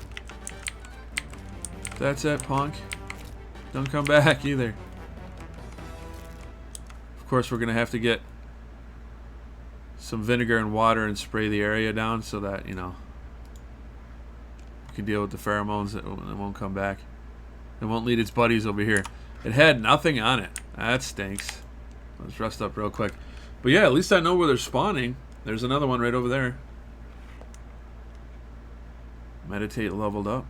S1: That's it, punk. Don't come back either. Of course, we're going to have to get some vinegar and water and spray the area down so that, you know, we can deal with the pheromones that won't come back. It won't lead its buddies over here. It had nothing on it. That stinks. Let's rest up real quick. But yeah, at least I know where they're spawning. There's another one right over there. Meditate leveled up.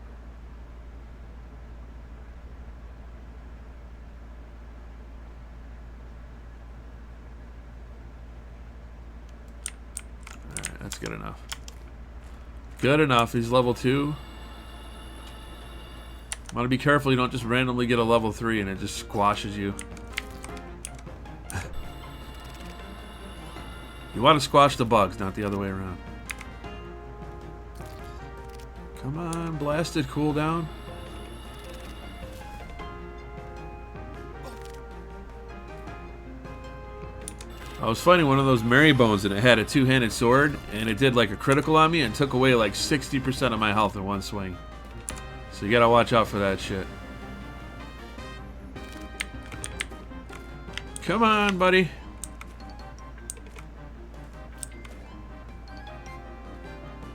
S1: Alright, that's good enough. Good enough. He's level 2. Want to be careful you don't just randomly get a level 3 and it just squashes you. You want to squash the bugs, not the other way around. Come on, blasted cooldown. I was fighting one of those Marybones and it had a two-handed sword and it did like a critical on me and took away like 60% of my health in one swing. So you gotta watch out for that shit. Come on, buddy.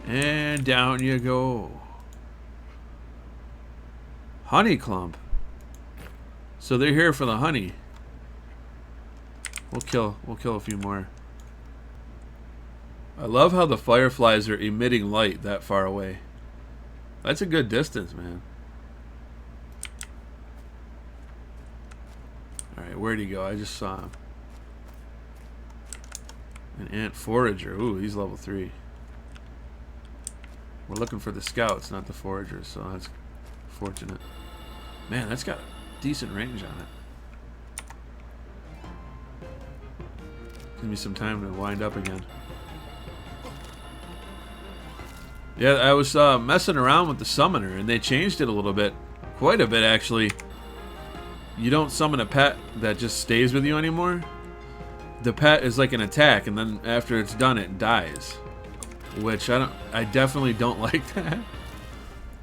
S1: And down you go. Honey clump. So they're here for the honey. We'll kill a few more. I love how the fireflies are emitting light that far away. That's a good distance, man. Alright, where'd he go? I just saw him. An ant forager. Ooh, he's level 3. We're looking for the scouts, not the foragers, so that's fortunate. Man, that's got a decent range on it. Give me some time to wind up again. Yeah, I was messing around with the summoner, and they changed it a little bit. Quite a bit, actually. You don't summon a pet that just stays with you anymore. The pet is like an attack, and then after it's done, it dies. Which I definitely don't like that.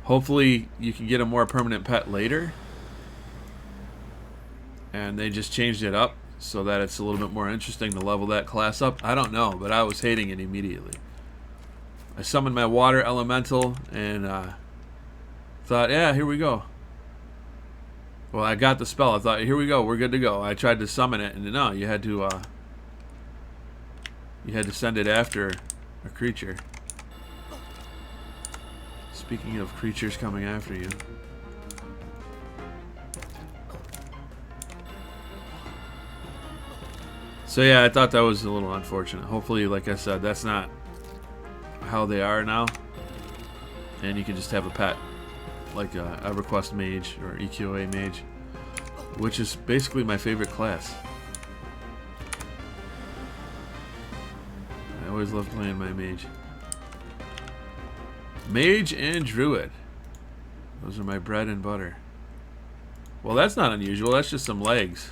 S1: Hopefully you can get a more permanent pet later. And they just changed it up so that it's a little bit more interesting to level that class up. I don't know, but I was hating it immediately. I summoned my water elemental and thought, yeah, here we go. Well, I got the spell. I thought, here we go, we're good to go. I tried to summon it, and no, you had to send it after a creature. Speaking of creatures coming after you. So yeah, I thought that was a little unfortunate. Hopefully, like I said, that's not how they are now. And you can just have a pet like a EverQuest mage or EQA mage, which is basically my favorite class. I always loved playing my mage. Mage and Druid. Those are my bread and butter. Well, that's not unusual. That's just some legs.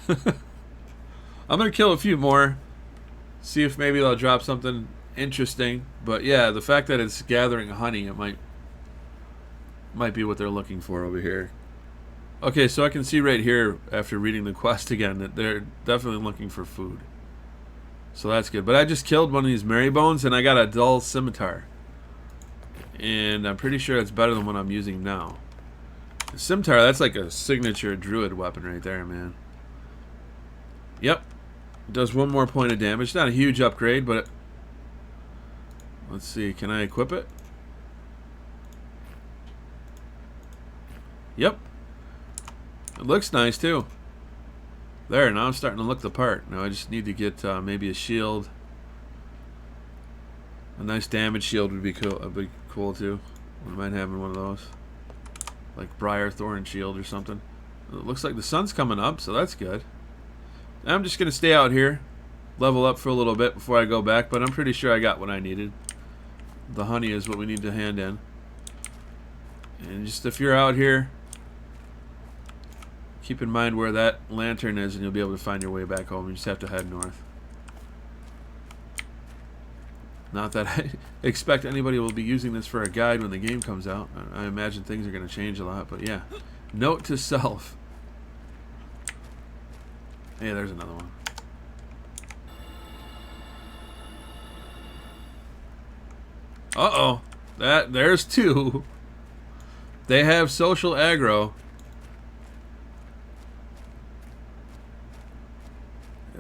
S1: I'm going to kill a few more. See if maybe they'll drop something interesting. But yeah, the fact that it's gathering honey, it might be what they're looking for over here. Okay, so I can see right here, after reading the quest again, that they're definitely looking for food. So that's good. But I just killed one of these Marybones, and I got a dull scimitar. And I'm pretty sure it's better than what I'm using now. The scimitar, that's like a signature druid weapon right there, man. Yep. It does 1 more point of damage. Not a huge upgrade, but... Let's see, can I equip it? Yep. It looks nice, too. There, now I'm starting to look the part. Now I just need to get maybe a shield. A nice damage shield would be cool too. Wouldn't mind having one of those. Like Briar Thorn shield or something. It looks like the sun's coming up, so that's good. I'm just going to stay out here. Level up for a little bit before I go back, but I'm pretty sure I got what I needed. The honey is what we need to hand in. And just if you're out here, keep in mind where that lantern is and you'll be able to find your way back home. You just have to head north. Not that I expect anybody will be using this for a guide when the game comes out. I imagine things are going to change a lot, but yeah. Note to self. Hey, there's another one. Uh-oh. There's two. They have social aggro.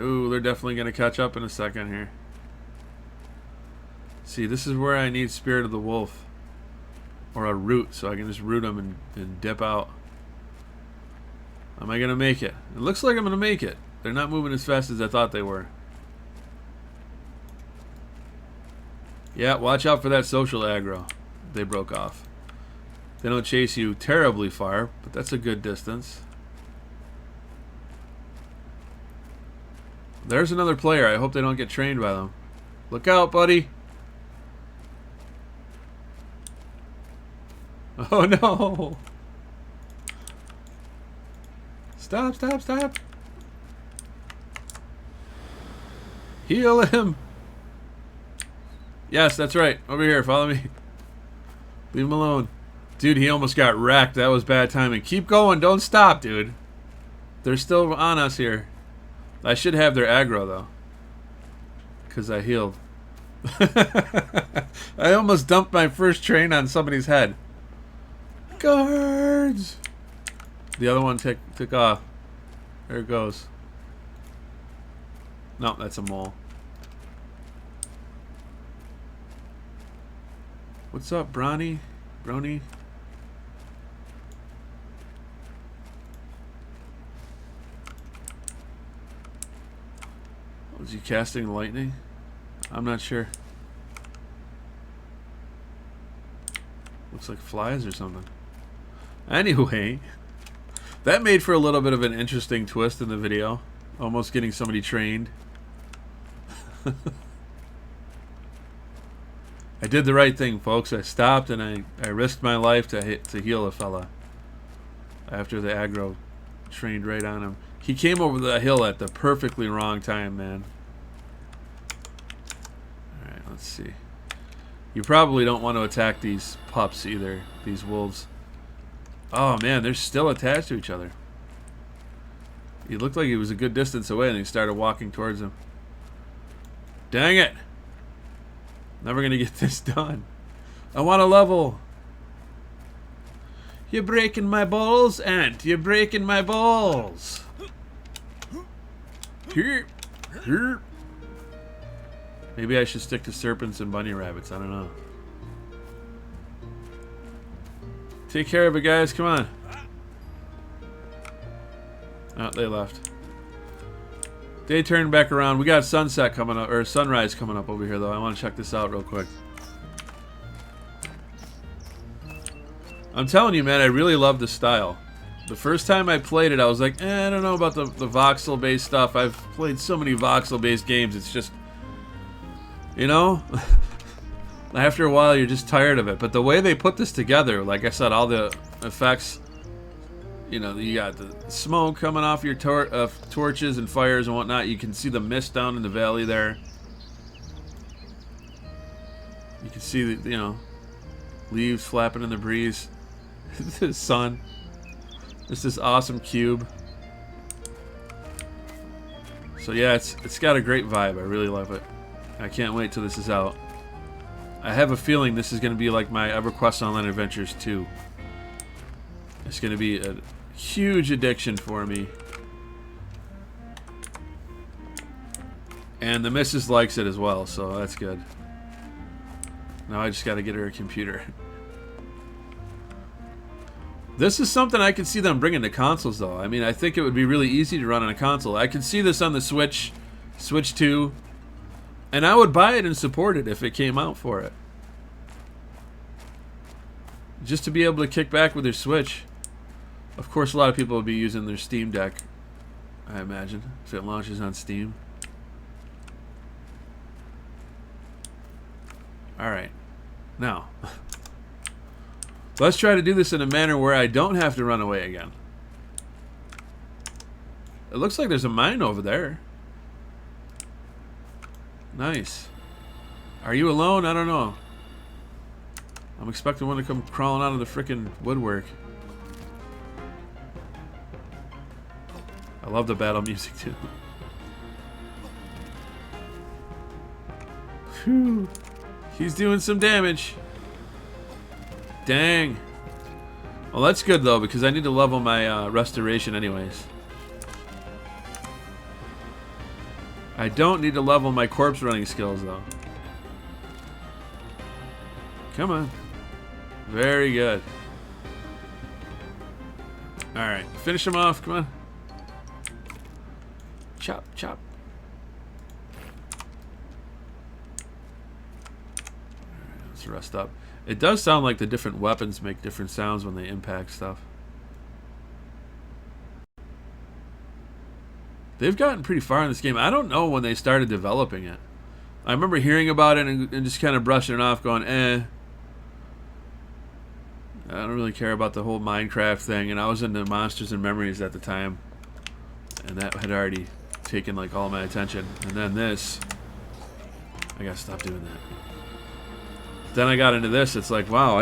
S1: Ooh, they're definitely going to catch up in a second here. See, this is where I need Spirit of the Wolf. Or a root, so I can just root them and dip out. Am I going to make it? It looks like I'm going to make it. They're not moving as fast as I thought they were. Yeah, watch out for that social aggro. They broke off. They don't chase you terribly far, but that's a good distance. There's another player. I hope they don't get trained by them. Look out, buddy. Oh, no. Stop, stop, stop. Heal him. Yes, that's right. Over here, follow me. Leave him alone. Dude, he almost got wrecked. That was bad timing. Keep going. Don't stop, dude. They're still on us here. I should have their aggro, though. Because I healed. I almost dumped my first train on somebody's head. Guards! The other one took off. There it goes. No, that's a mole. What's up, Brony? Brony? Was he casting lightning? I'm not sure. Looks like flies or something. Anyway, that made for a little bit of an interesting twist in the video. Almost getting somebody trained. I did the right thing, folks. I stopped and I risked my life to heal a fella. After the aggro trained right on him. He came over the hill at the perfectly wrong time, man. Alright, let's see. You probably don't want to attack these pups either. These wolves. Oh, man, they're still attached to each other. He looked like he was a good distance away and he started walking towards him. Dang it! Never gonna get this done. I want a level. You're breaking my balls, Ant. You're breaking my balls. Here. Here. Maybe I should stick to serpents and bunny rabbits. I don't know. Take care of it, guys. Come on. Oh, they left. They turned back around. We got sunset coming up, or sunrise coming up over here, though. I want to check this out real quick. I'm telling you, man, I really love the style. The first time I played it, I was like, I don't know about the voxel-based stuff. I've played so many voxel-based games. It's just, you know, after a while, you're just tired of it. But the way they put this together, like I said, all the effects, you know, you got the smoke coming off your torches and fires and whatnot. You can see the mist down in the valley there. You can see the, you know, leaves flapping in the breeze. The sun. It's this awesome cube. So yeah, it's got a great vibe. I really love it. I can't wait till this is out. I have a feeling this is going to be like my EverQuest Online Adventures 2. It's going to be a huge addiction for me. And the missus likes it as well, so that's good. Now I just got to get her a computer. This is something I could see them bringing to consoles, though. I mean, I think it would be really easy to run on a console. I could see this on the Switch 2, and I would buy it and support it if it came out for it. Just to be able to kick back with your Switch. Of course, a lot of people will be using their Steam Deck, I imagine, if it launches on Steam. Alright. Now, let's try to do this in a manner where I don't have to run away again. It looks like there's a mine over there. Nice. Are you alone? I don't know. I'm expecting one to come crawling out of the frickin' woodwork. I love the battle music too. Whew. He's doing some damage. Dang. Well, that's good though, because I need to level my restoration anyways. I don't need to level my corpse running skills though. Come on. Very good. Alright, finish him off, come on. Chop, chop. Alright, let's rest up. It does sound like the different weapons make different sounds when they impact stuff. They've gotten pretty far in this game. I don't know when they started developing it. I remember hearing about it and just kind of brushing it off, going, eh. I don't really care about the whole Minecraft thing, and I was into Monsters and Memories at the time, and that had already taken like all my attention. And then this, I gotta stop doing that. Then I got into this. It's like, wow,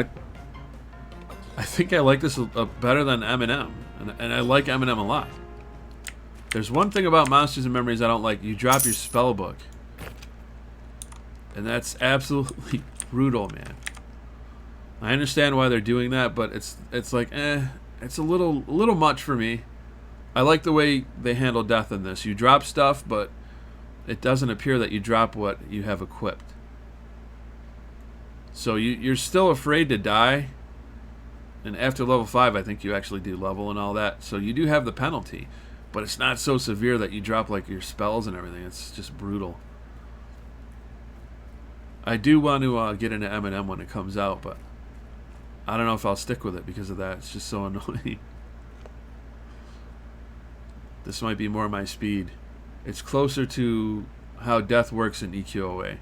S1: I think I like this better than Eminem, and I like Eminem a lot. There's one thing about Monsters and Memories I don't like. You drop your spell book, and that's absolutely brutal, man. I understand why they're doing that, but it's like, it's a little much for me. I like the way they handle death in this. You drop stuff, but it doesn't appear that you drop what you have equipped. So you're still afraid to die, and after level 5, I think you actually do level and all that. So you do have the penalty, but it's not so severe that you drop like your spells and everything. It's just brutal. I do want to get into Eminem when it comes out, but I don't know if I'll stick with it because of that. It's just so annoying. This might be more my speed. It's closer to how death works in EQOA.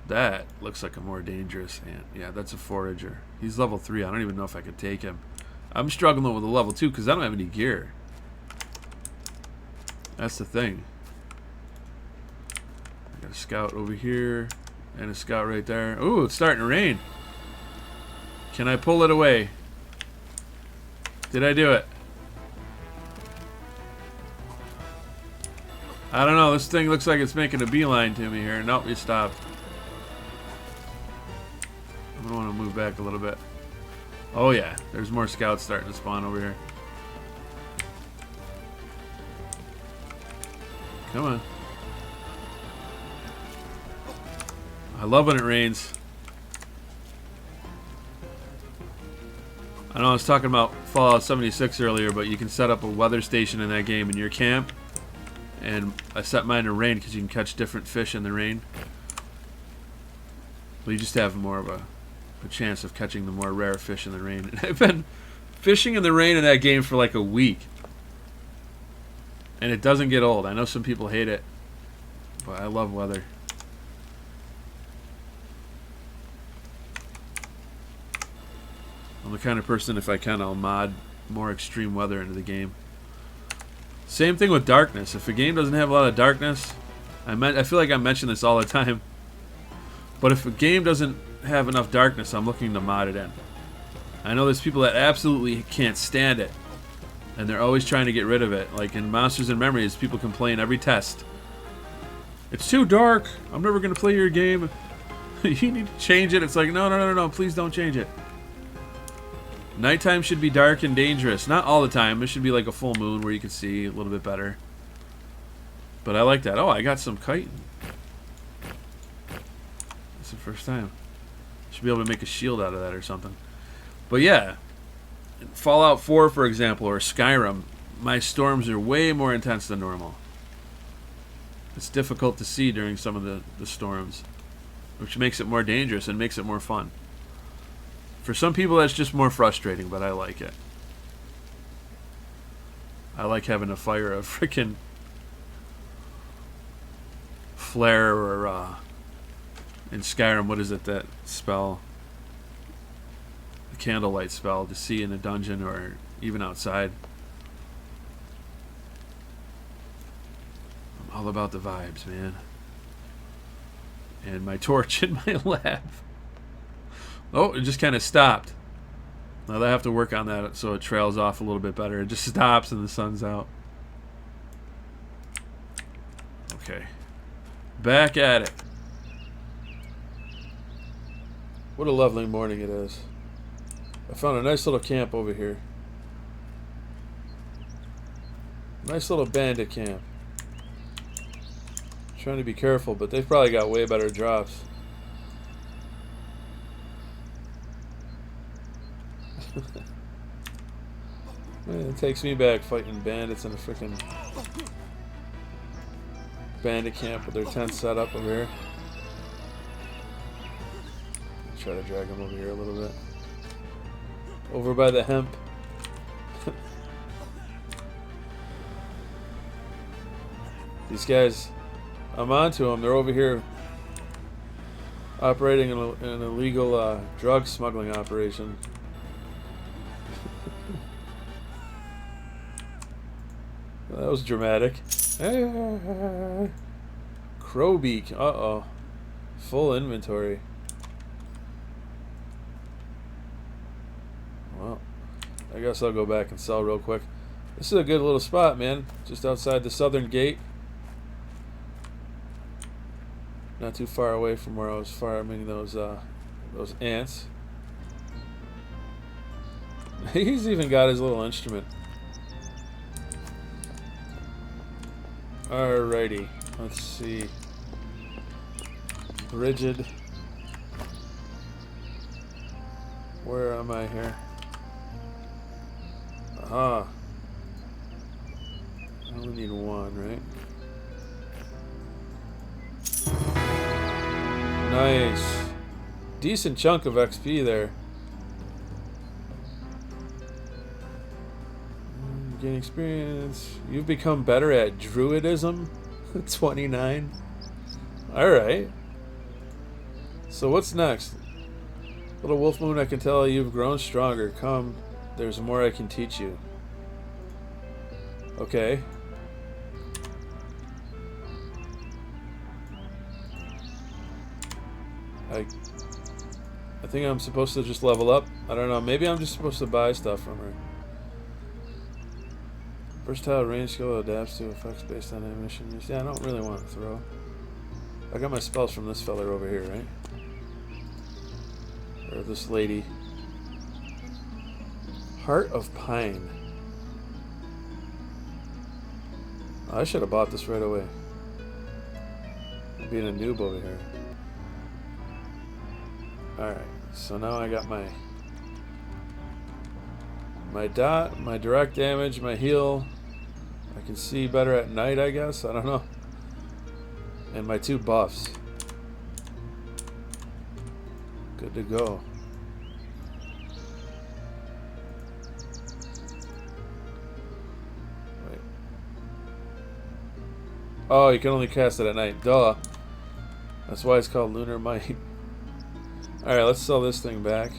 S1: That looks like a more dangerous ant. Yeah, that's a forager. He's level 3. I don't even know if I could take him. I'm struggling with a level 2 because I don't have any gear. That's the thing. I got a scout over here and a scout right there. Ooh, it's starting to rain. Can I pull it away? Did I do it? I don't know. This thing looks like it's making a beeline to me here. Nope, it stopped. I want to move back a little bit. Oh yeah, there's more scouts starting to spawn over here. Come on. I love when it rains. I know I was talking about Fallout 76 earlier, but you can set up a weather station in that game in your camp. And I set mine to rain because you can catch different fish in the rain. But you just have more of a chance of catching the more rare fish in the rain. And I've been fishing in the rain in that game for like a week. And it doesn't get old. I know some people hate it, but I love weather. I'm the kind of person, if I can, I'll mod more extreme weather into the game. Same thing with darkness. If a game doesn't have a lot of darkness, I feel like I mention this all the time, but if a game doesn't have enough darkness, I'm looking to mod it in. I know there's people that absolutely can't stand it, and they're always trying to get rid of it. Like in Monsters and Memories, people complain every test. It's too dark. I'm never going to play your game. You need to change it. It's like, no, please don't change it. Nighttime should be dark and dangerous. Not all the time. It should be like a full moon where you can see a little bit better. But I like that. Oh, I got some chitin. That's the first time. Should be able to make a shield out of that or something. But yeah, Fallout 4, for example, or Skyrim, my storms are way more intense than normal. It's difficult to see during some of the storms, which makes it more dangerous and makes it more fun. For some people, that's just more frustrating, but I like it. I like having to fire a freaking flare or in Skyrim, what is it, that spell? The candlelight spell to see in a dungeon or even outside. I'm all about the vibes, man. and my torch in my lap. Oh, it just kind of stopped. Now I have to work on that so it trails off a little bit better. It just stops and the sun's out. Okay. Back at it. What a lovely morning it is. I found a nice little camp over here. Nice little bandit camp. Trying to be careful, but they've probably got way better drops. Man, it takes me back fighting bandits in a freaking bandit camp with their tent set up over here. Try to drag them over here a little bit. Over by the hemp. These guys, I'm onto them. They're over here operating an illegal drug smuggling operation. Well, that was dramatic. Crowbeak. Uh-oh. Full inventory. Well, I guess I'll go back and sell real quick. This is a good little spot, man. Just outside the southern gate. Not too far away from where I was farming those ants. He's even got his little instrument. Alrighty, let's see. Rigid. Where am I here? Aha. I only need one, right? Nice. Decent chunk of XP there. Gain experience. You've become better at Druidism. 29. Alright. So what's next? Little Wolf Moon, I can tell you've grown stronger. Come, there's more I can teach you. Okay. I think I'm supposed to just level up. I don't know. Maybe I'm just supposed to buy stuff from her. Versatile range skill adapts to effects based on ammunition use. Yeah, I don't really want to throw. I got my spells from this feller over here, right? Or this lady. Heart of Pine. Oh, I should have bought this right away. I'm being a noob over here. Alright, so now I got my dot, my direct damage, my heal. I can see better at night, I guess. I don't know. And my 2 buffs. Good to go. Wait. Oh, you can only cast it at night. Duh. That's why it's called Lunar Might. Alright, let's sell this thing back.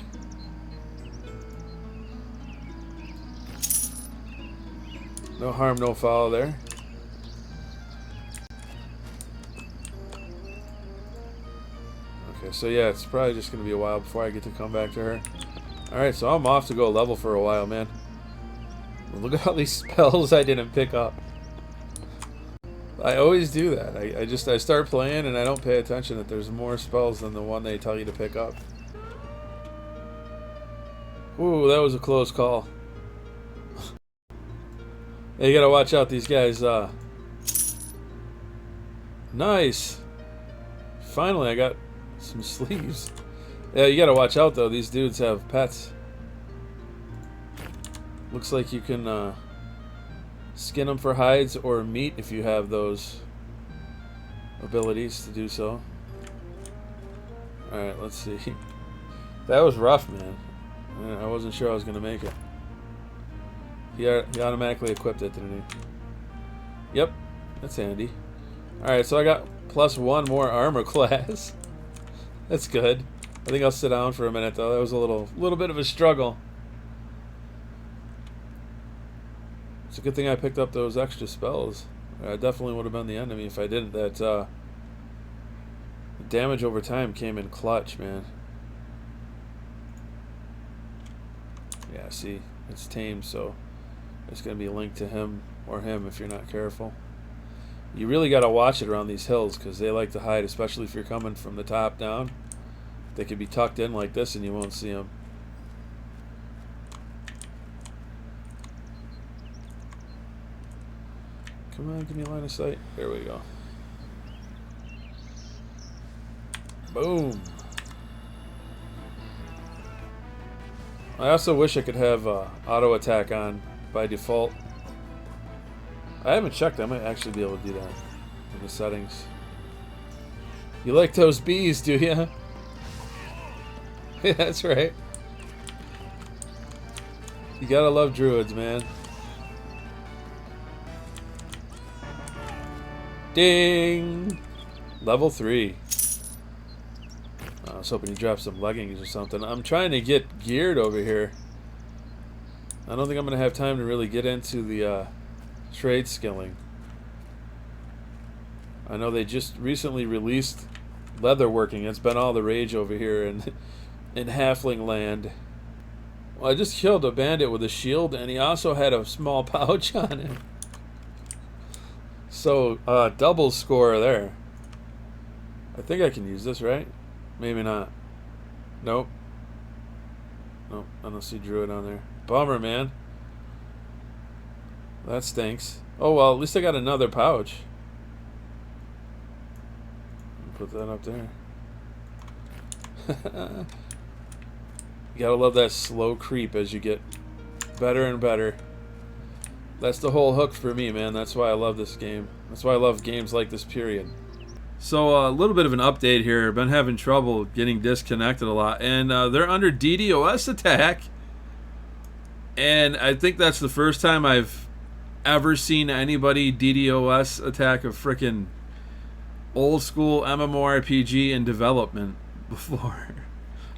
S1: No harm, no foul there. Okay, so yeah, it's probably just going to be a while before I get to come back to her. Alright, so I'm off to go level for a while, man. Look at all these spells I didn't pick up. I always do that. I start playing and I don't pay attention that there's more spells than the one they tell you to pick up. Ooh, that was a close call. You gotta watch out, these guys. Nice. Finally, I got some sleeves. Yeah, you gotta watch out though. These dudes have pets. Looks like you can skin them for hides or meat if you have those abilities to do so. Alright, let's see. That was rough, man. I wasn't sure I was going to make it. He automatically equipped it, didn't he? Yep, that's handy. Alright, so I got +1 more armor class. That's good. I think I'll sit down for a minute, though. That was a little bit of a struggle. It's a good thing I picked up those extra spells. I definitely would have been the enemy if I didn't. That damage over time came in clutch, man. Yeah, see, it's tame, so it's going to be linked to him or him if you're not careful. You really got to watch it around these hills because they like to hide, especially if you're coming from the top down. They could be tucked in like this and you won't see them. Come on, give me a line of sight. There we go. Boom. I also wish I could have auto attack on by default. I haven't checked. I might actually be able to do that in the settings. You like those bees, do you? Yeah, that's right. You gotta love druids, man. Ding! Level 3. I was hoping you dropped some leggings or something. I'm trying to get geared over here. I don't think I'm going to have time to really get into the trade skilling. I know they just recently released leatherworking. It's been all the rage over here in Halfling land. Well, I just killed a bandit with a shield, and he also had a small pouch on him. So, double score there. I think I can use this, right? Maybe not. Nope. Nope, I don't see Druid on there. Bummer, man. That stinks. Oh, well, at least I got another pouch. Put that up there. You gotta love that slow creep as you get better and better. That's the whole hook for me, man. That's why I love this game. That's why I love games like this, period. So a little bit of an update here. Been having trouble getting disconnected a lot. And they're under DDoS attack. And I think that's the first time I've ever seen anybody DDoS attack a frickin' old school MMORPG in development before.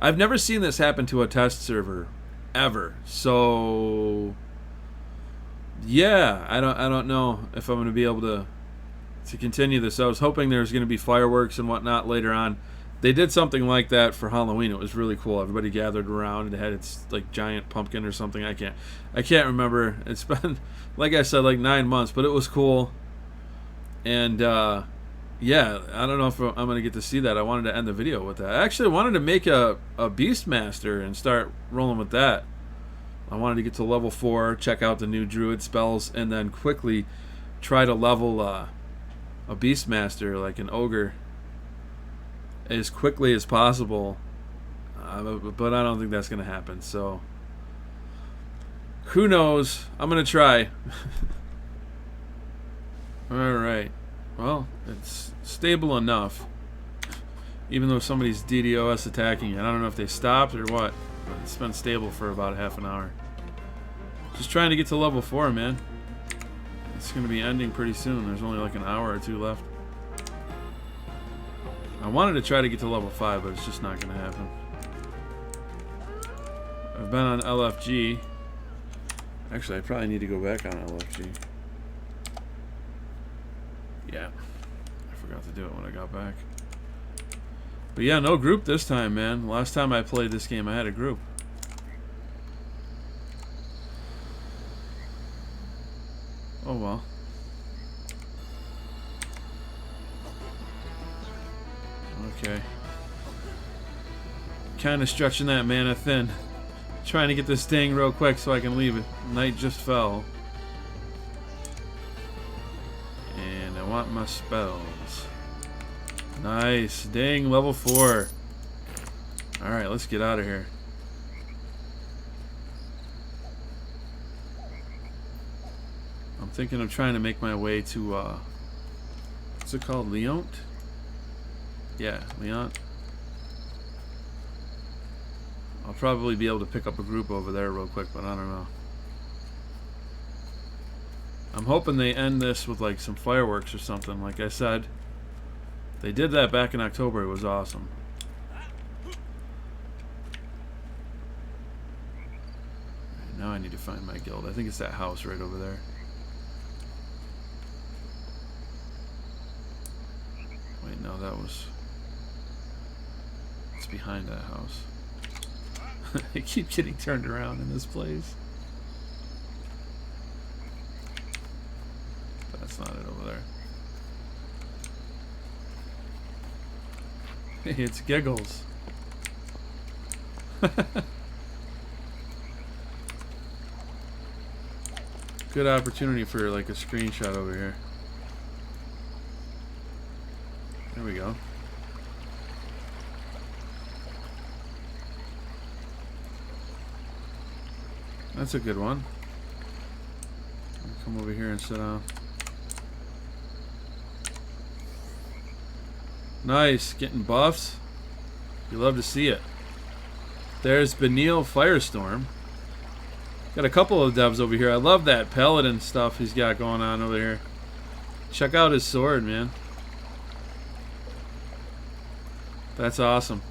S1: I've never seen this happen to a test server ever. So yeah, I don't know if I'm going to be able to continue this. I was hoping there's going to be fireworks and whatnot later on. They did something like that for Halloween. It was really cool. Everybody gathered around and it had its like giant pumpkin or something. I can't remember. It's been, like I said, like 9 months, but it was cool. And yeah, I don't know if I'm going to get to see that. I wanted to end the video with that. I actually wanted to make a Beastmaster and start rolling with that. I wanted to get to level 4, check out the new Druid spells, and then quickly try to level a Beastmaster, like an Ogre, as quickly as possible. But I don't think that's going to happen, so who knows? I'm going to try. Alright. Well, it's stable enough. Even though somebody's DDoS attacking it. I don't know if they stopped or what, but it's been stable for about half an hour. Just trying to get to level 4, man. It's going to be ending pretty soon. There's only like an hour or 2 left. I wanted to try to get to level 5, but it's just not going to happen. I've been on LFG. Actually, I probably need to go back on LFG. Yeah. I forgot to do it when I got back. But yeah, no group this time, man. Last time I played this game, I had a group. Oh well. Okay. Kind of stretching that mana thin. Trying to get this thing real quick so I can leave it. Night just fell. And I want my spells. Nice. Dang, level 4. Alright, let's get out of here. I'm thinking of trying to make my way to, what's it called? Leont? Yeah, Leont. I'll probably be able to pick up a group over there real quick, but I don't know. I'm hoping they end this with like some fireworks or something. Like I said, they did that back in October. It was awesome. Right, now I need to find my guild. I think it's that house right over there. Wait, no, that was... It's behind that house. I keep getting turned around in this place. That's not it over there. It's Giggles. Good opportunity for like a screenshot over here. There we go. That's a good one. I'll come over here and sit down. Nice, getting buffs. You love to see it. There's Benil Firestorm. Got a couple of devs over here. I love that paladin stuff he's got going on over here. Check out his sword, man. That's awesome.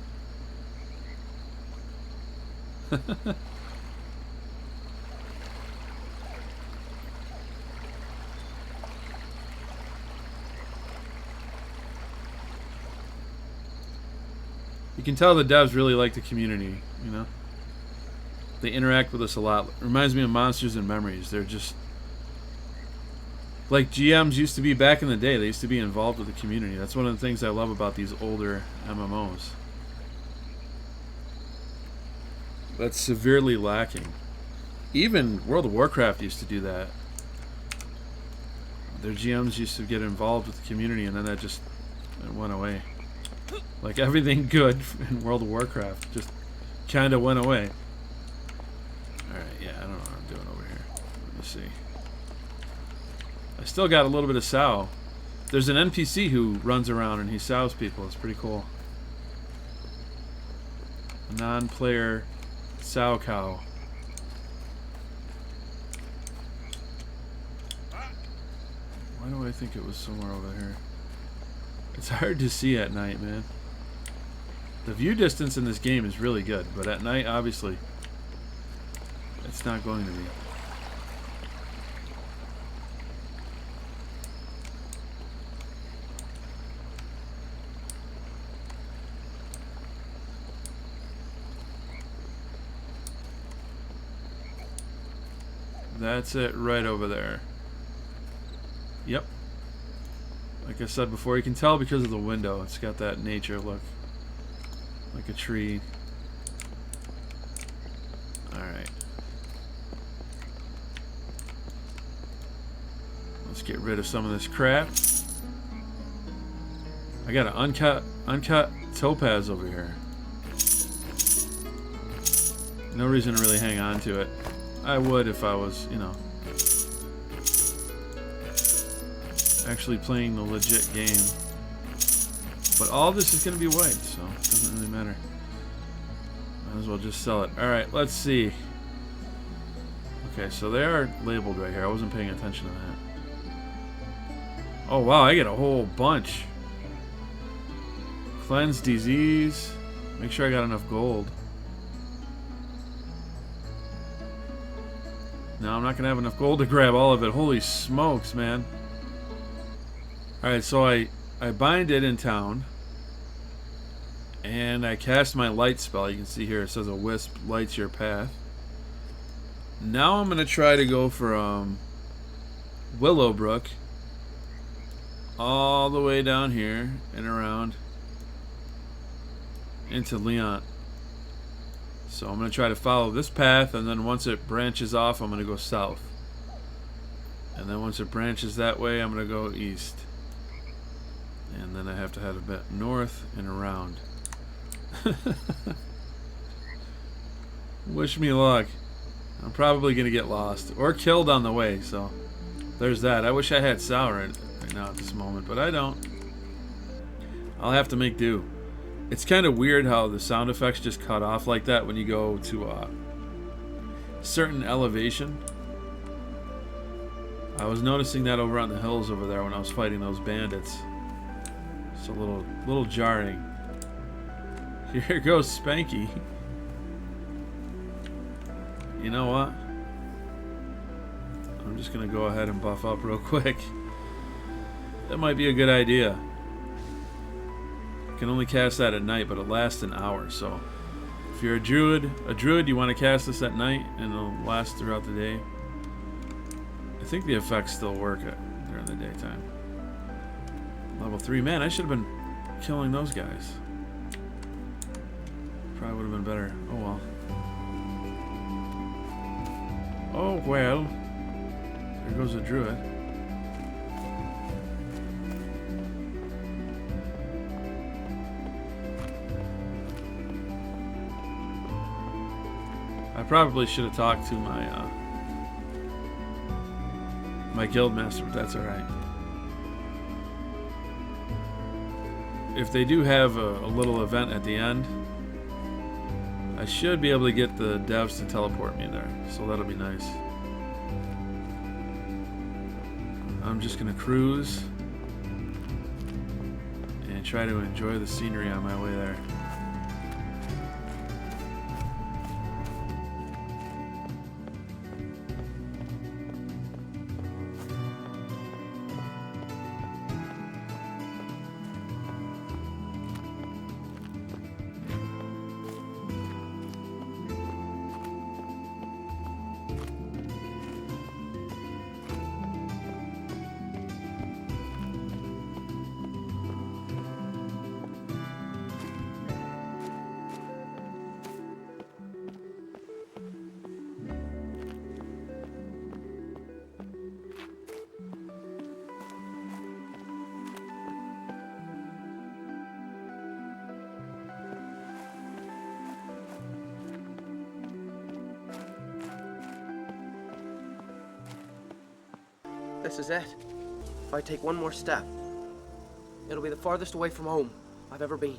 S1: You can tell the devs really like the community, you know? They interact with us a lot. Reminds me of Monsters and Memories. They're just like GMs used to be back in the day. They used to be involved with the community. That's one of the things I love about these older MMOs. That's severely lacking. Even World of Warcraft used to do that. Their GMs used to get involved with the community, and then that just went away. Like everything good in World of Warcraft just kind of went away. Alright, yeah, I don't know what I'm doing over here. Let me see. I still got a little bit of sow. There's an NPC who runs around and he sows people. It's pretty cool. A non-player sow cow. Why do I think it was somewhere over here? It's hard to see at night, man. The view distance in this game is really good, but at night, obviously, it's not going to be. That's it right over there. Yep. Like I said before, you can tell because of the window. It's got that nature look. Like a tree. Alright. Let's get rid of some of this crap. I got an uncut topaz over here. No reason to really hang on to it. I would if I was, you know, actually playing the legit game. But all this is going to be white, so it doesn't really matter. Might as well just sell it. Alright, let's see. Okay, so they are labeled right here. I wasn't paying attention to that. Oh wow, I get a whole bunch. Cleanse disease. Make sure I got enough gold. No, I'm not going to have enough gold to grab all of it. Holy smokes, man. Alright, so I bind it in town. And I cast my light spell. You can see here it says a wisp lights your path. Now I'm going to try to go from Willowbrook all the way down here and around into Leon. So I'm going to try to follow this path, and then once it branches off, I'm going to go south. And then once it branches that way, I'm going to go east. And then I have to head a bit north and around. Wish me luck. I'm probably going to get lost or killed on the way, so there's that. I wish I had Sal right now at this moment, but I don't. I'll have to make do. It's kind of weird how the sound effects just cut off like that when you go to a certain elevation. I was noticing that over on the hills over there when I was fighting those bandits. It's a little jarring. Here goes Spanky. You know what? I'm just gonna go ahead and buff up real quick. That might be a good idea. can only cast that at night, but it lasts an hour. So if you're a druid, you want to cast this at night, and it'll last throughout the day. I think the effects still work during the daytime. Level 3. Man, I should have been killing those guys. Probably would have been better. Oh well. Oh well. There goes a druid. I probably should have talked to my my guild master, but that's alright. If they do have a little event at the end, I should be able to get the devs to teleport me there, so that'll be nice. I'm just gonna cruise and try to enjoy the scenery on my way there.
S4: This is it. If I take one more step, it'll be the farthest away from home I've ever been.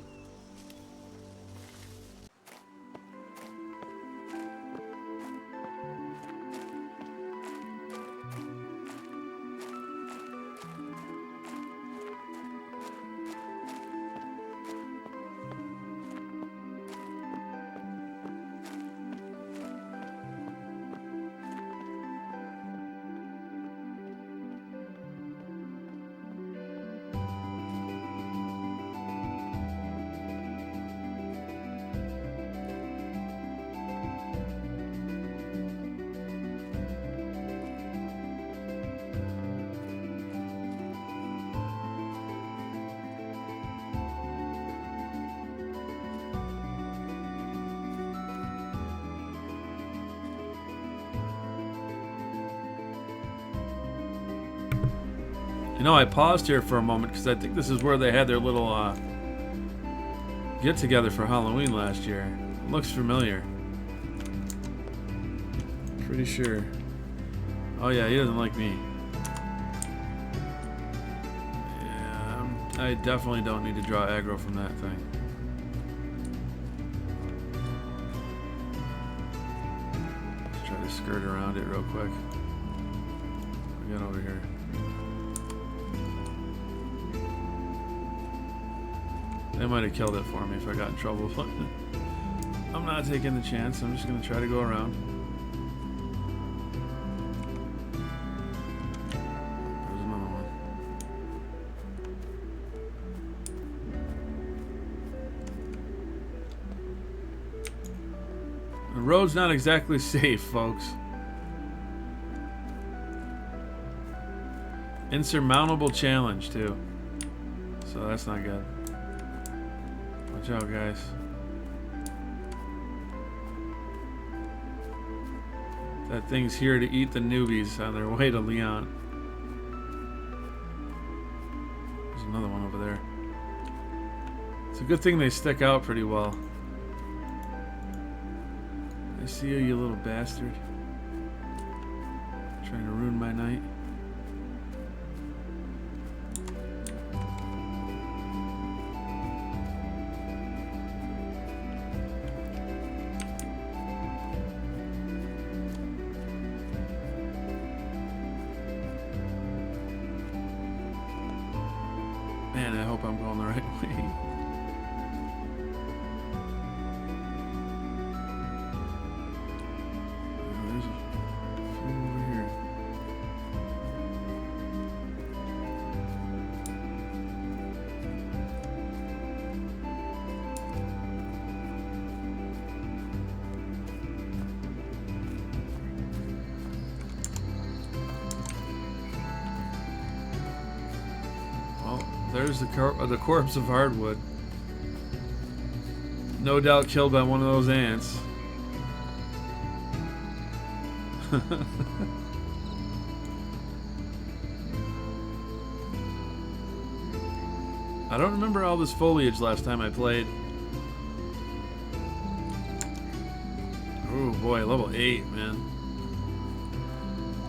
S1: You know, I paused here for a moment because I think this is where they had their little get-together for Halloween last year. It looks familiar. Pretty sure. Oh yeah, he doesn't like me. Yeah, I definitely don't need to draw aggro from that thing. Let's try to skirt around it real quick. What we got over here? They might have killed it for me if I got in trouble, but I'm not taking the chance. I'm just going to try to go around. There's another one. The road's not exactly safe, folks. Insurmountable challenge, too. So that's not good. Watch out, guys. That thing's here to eat the newbies on their way to Leon. There's another one over there. It's a good thing they stick out pretty well. I see you, you little bastard. Trying to ruin my night. Man, I hope I'm going the right way. There's a few over here. There's the corpse of Hardwood. No doubt killed by one of those ants. I don't remember all this foliage last time I played. Oh boy, level 8, man.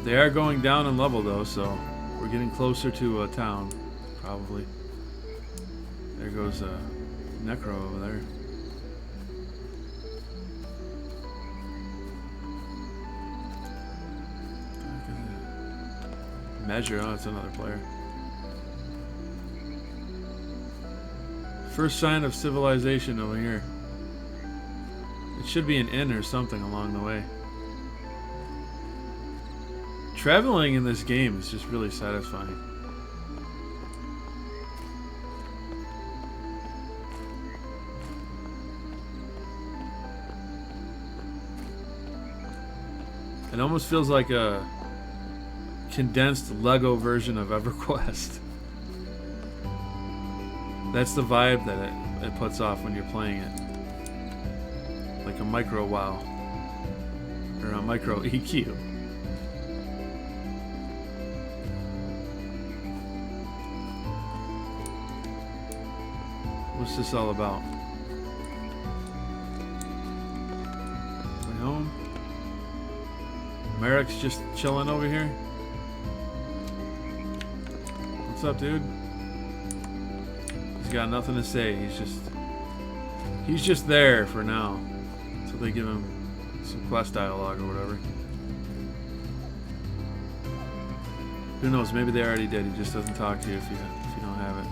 S1: They are going down in level though, so we're getting closer to a town, probably. There goes a Necro over there. Measure, oh, it's another player. First sign of civilization over here. It should be an inn or something along the way. Traveling in this game is just really satisfying. It almost feels like a condensed Lego version of EverQuest. That's the vibe that it puts off when you're playing it. Like a micro WoW. Or a micro EQ. What's this all about? We home? Merrick's just chilling over here? What's up, dude? He's got nothing to say. He's just there for now. So they give him some quest dialogue or whatever. Who knows? Maybe they already did. He just doesn't talk to you if you don't have it.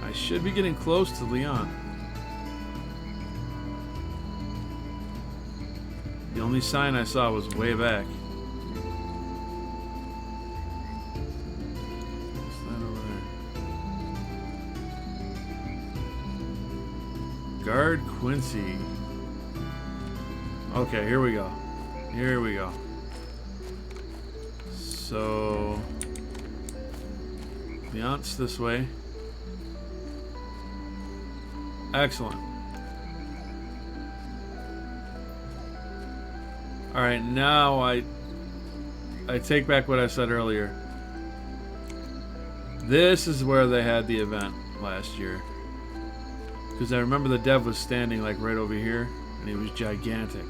S1: I should be getting close to Leon. The only sign I saw was way back. What's that over there? Guard Quincy. Okay, here we go. Here we go. So Leon's this way. Excellent. Alright, now I take back what I said earlier. This is where they had the event last year. Because I remember the dev was standing like right over here, and he was gigantic.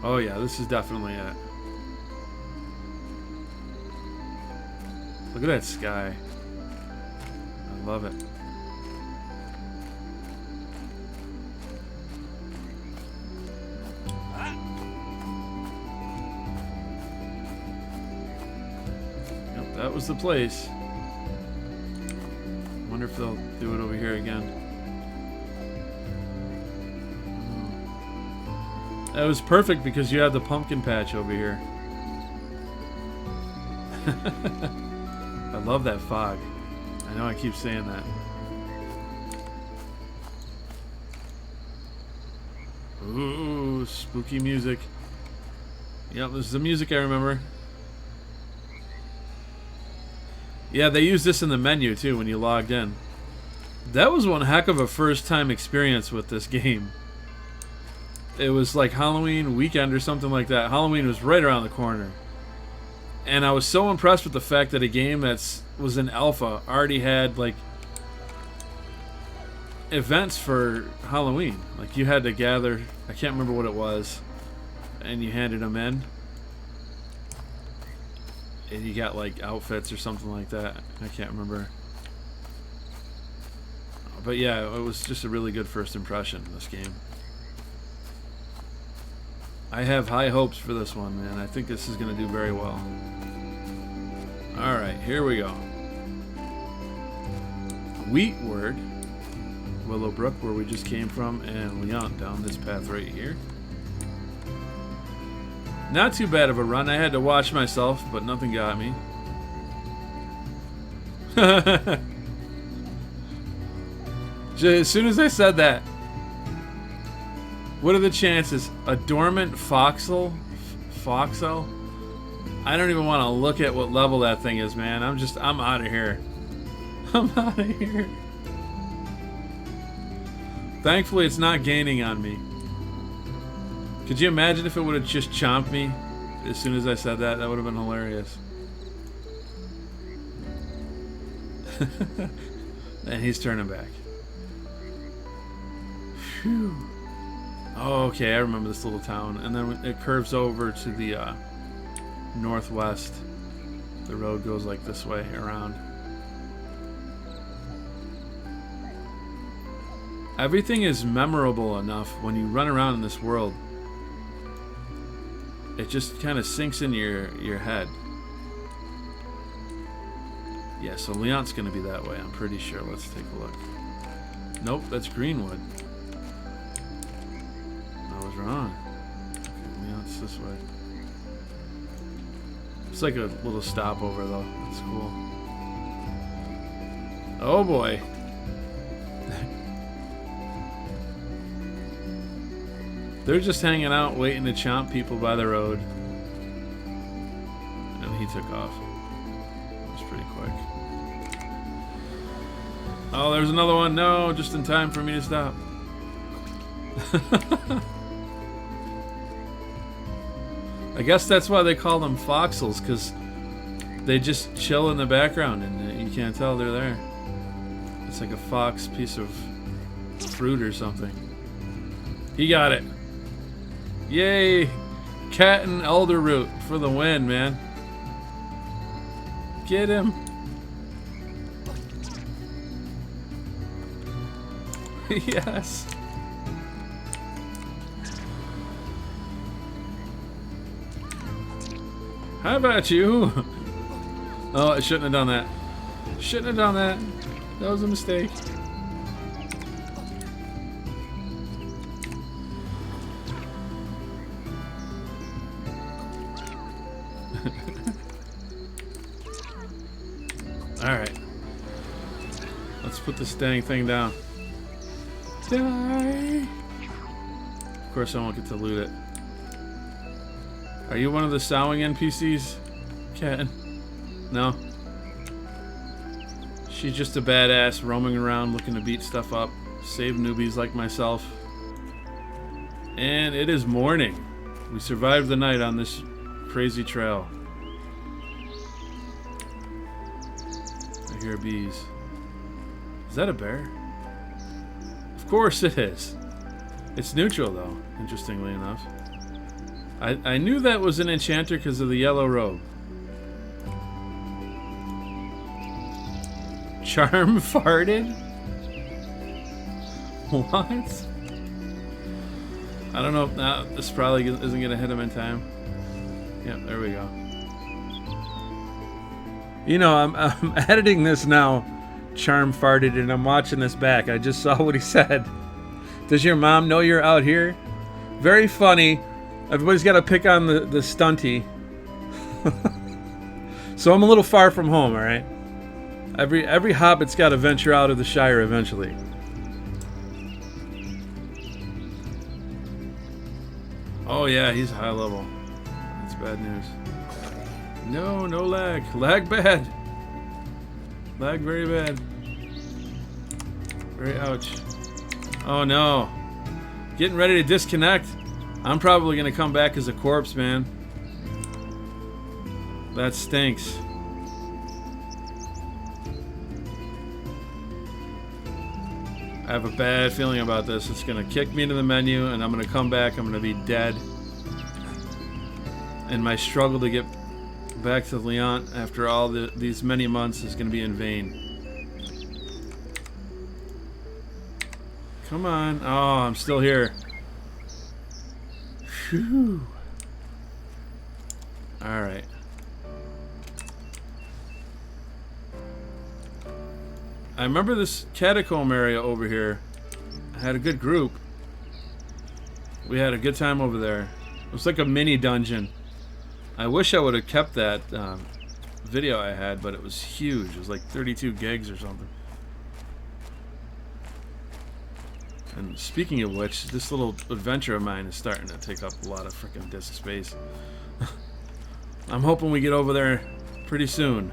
S1: Oh yeah, this is definitely it. Look at that sky. I love it. Yep, that was the place. Wonder if they'll do it over here again. That was perfect because you had the pumpkin patch over here. I love that fog. I know I keep saying that. Ooh, spooky music. Yep, this is the music I remember. Yeah, they used this in the menu too when you logged in. That was one heck of a first time experience with this game. It was like Halloween weekend or something like that. Halloween was right around the corner. And I was so impressed with the fact that a game that was in alpha already had like events for Halloween. Like you had to gather, I can't remember what it was, and you handed them in. And you got like outfits or something like that. I can't remember. But yeah, it was just a really good first impression, this game. I have high hopes for this one, man. I think this is going to do very well. Alright, here we go. Wheatward, Willowbrook, where we just came from, and Leon down this path right here. Not too bad of a run. I had to watch myself, but nothing got me. As soon as I said that, What are the chances? A dormant foxel? Foxel? I don't even want to look at what level that thing is, man. I'm out of here. I'm out of here. Thankfully, it's not gaining on me. Could you imagine if it would have just chomped me as soon as I said that? That would have been hilarious. And he's turning back. Phew. Oh, okay, I remember this little town. And then it curves over to the northwest. The road goes like this way around. Everything is memorable enough when you run around in this world. It just kind of sinks in your head. Yeah, so Leon's going to be that way, I'm pretty sure. Let's take a look. Nope, that's Greenwood. I was wrong. Okay, Leon's this way. It's like a little stopover, though. That's cool. Oh, boy. They're just hanging out, waiting to chomp people by the road. And he took off. That was pretty quick. Oh, there's another one. No, just in time for me to stop. I guess that's why they call them foxels, because they just chill in the background and you can't tell they're there. It's like a fox piece of fruit or something. He got it. Yay! Cat and elder root for the win, man. Get him. Yes. How about you? Oh, I shouldn't have done that. Shouldn't have done that. That was a mistake. Alright. Let's put this dang thing down. Die! Of course I won't get to loot it. Are you one of the sowing NPCs, Cat? No? She's just a badass roaming around looking to beat stuff up, save newbies like myself. And it is morning. We survived the night on this crazy trail. I hear bees. Is that a bear? Of course it is. It's neutral though, interestingly enough. I knew that was an enchanter because of the yellow robe. Charm farted? What? I don't know if this probably isn't going to hit him in time. Yeah, there we go. You know, I'm editing this now, Charm farted, and I'm watching this back. I just saw what he said. Does your mom know you're out here? Very funny. Everybody's got to pick on the stunty. So I'm a little far from home, all right? Every hobbit's got to venture out of the Shire eventually. Oh yeah, he's high level. That's bad news. No lag. Lag bad. Lag very bad. Very ouch. Oh no. Getting ready to disconnect. I'm probably going to come back as a corpse, man. That stinks. I have a bad feeling about this. It's going to kick me into the menu, and I'm going to come back. I'm going to be dead. And my struggle to get back to Leon after all these many months is going to be in vain. Come on. Oh, I'm still here. Phew. Alright. I remember this catacomb area over here. I had a good group. We had a good time over there. It was like a mini dungeon. I wish I would have kept that video I had, but it was huge. It was like 32 gigs or something. And speaking of which, this little adventure of mine is starting to take up a lot of freaking disk space. I'm hoping we get over there pretty soon.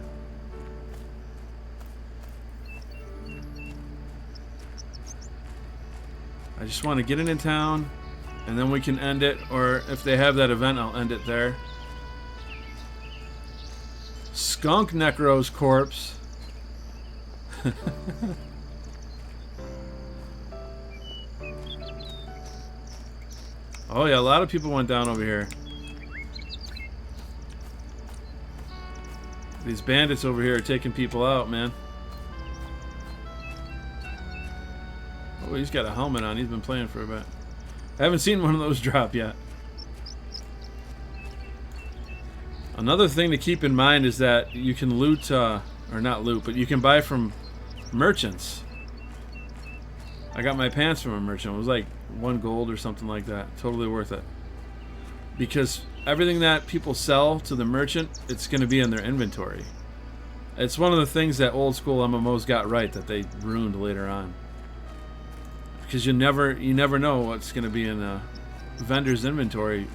S1: I just want to get it in town, and then we can end it, or if they have that event, I'll end it there. Skunk Necro's corpse. Oh yeah, a lot of people went down over here. These bandits over here are taking people out, man. Oh, he's got a helmet on. He's been playing for a bit. I haven't seen one of those drop yet. Another thing to keep in mind is that you can loot, or not loot, but you can buy from merchants. I got my pants from a merchant. It was like 1 gold or something like that. Totally worth it. Because everything that people sell to the merchant, it's going to be in their inventory. It's one of the things that old school MMOs got right that they ruined later on. Because you never know what's going to be in a vendor's inventory.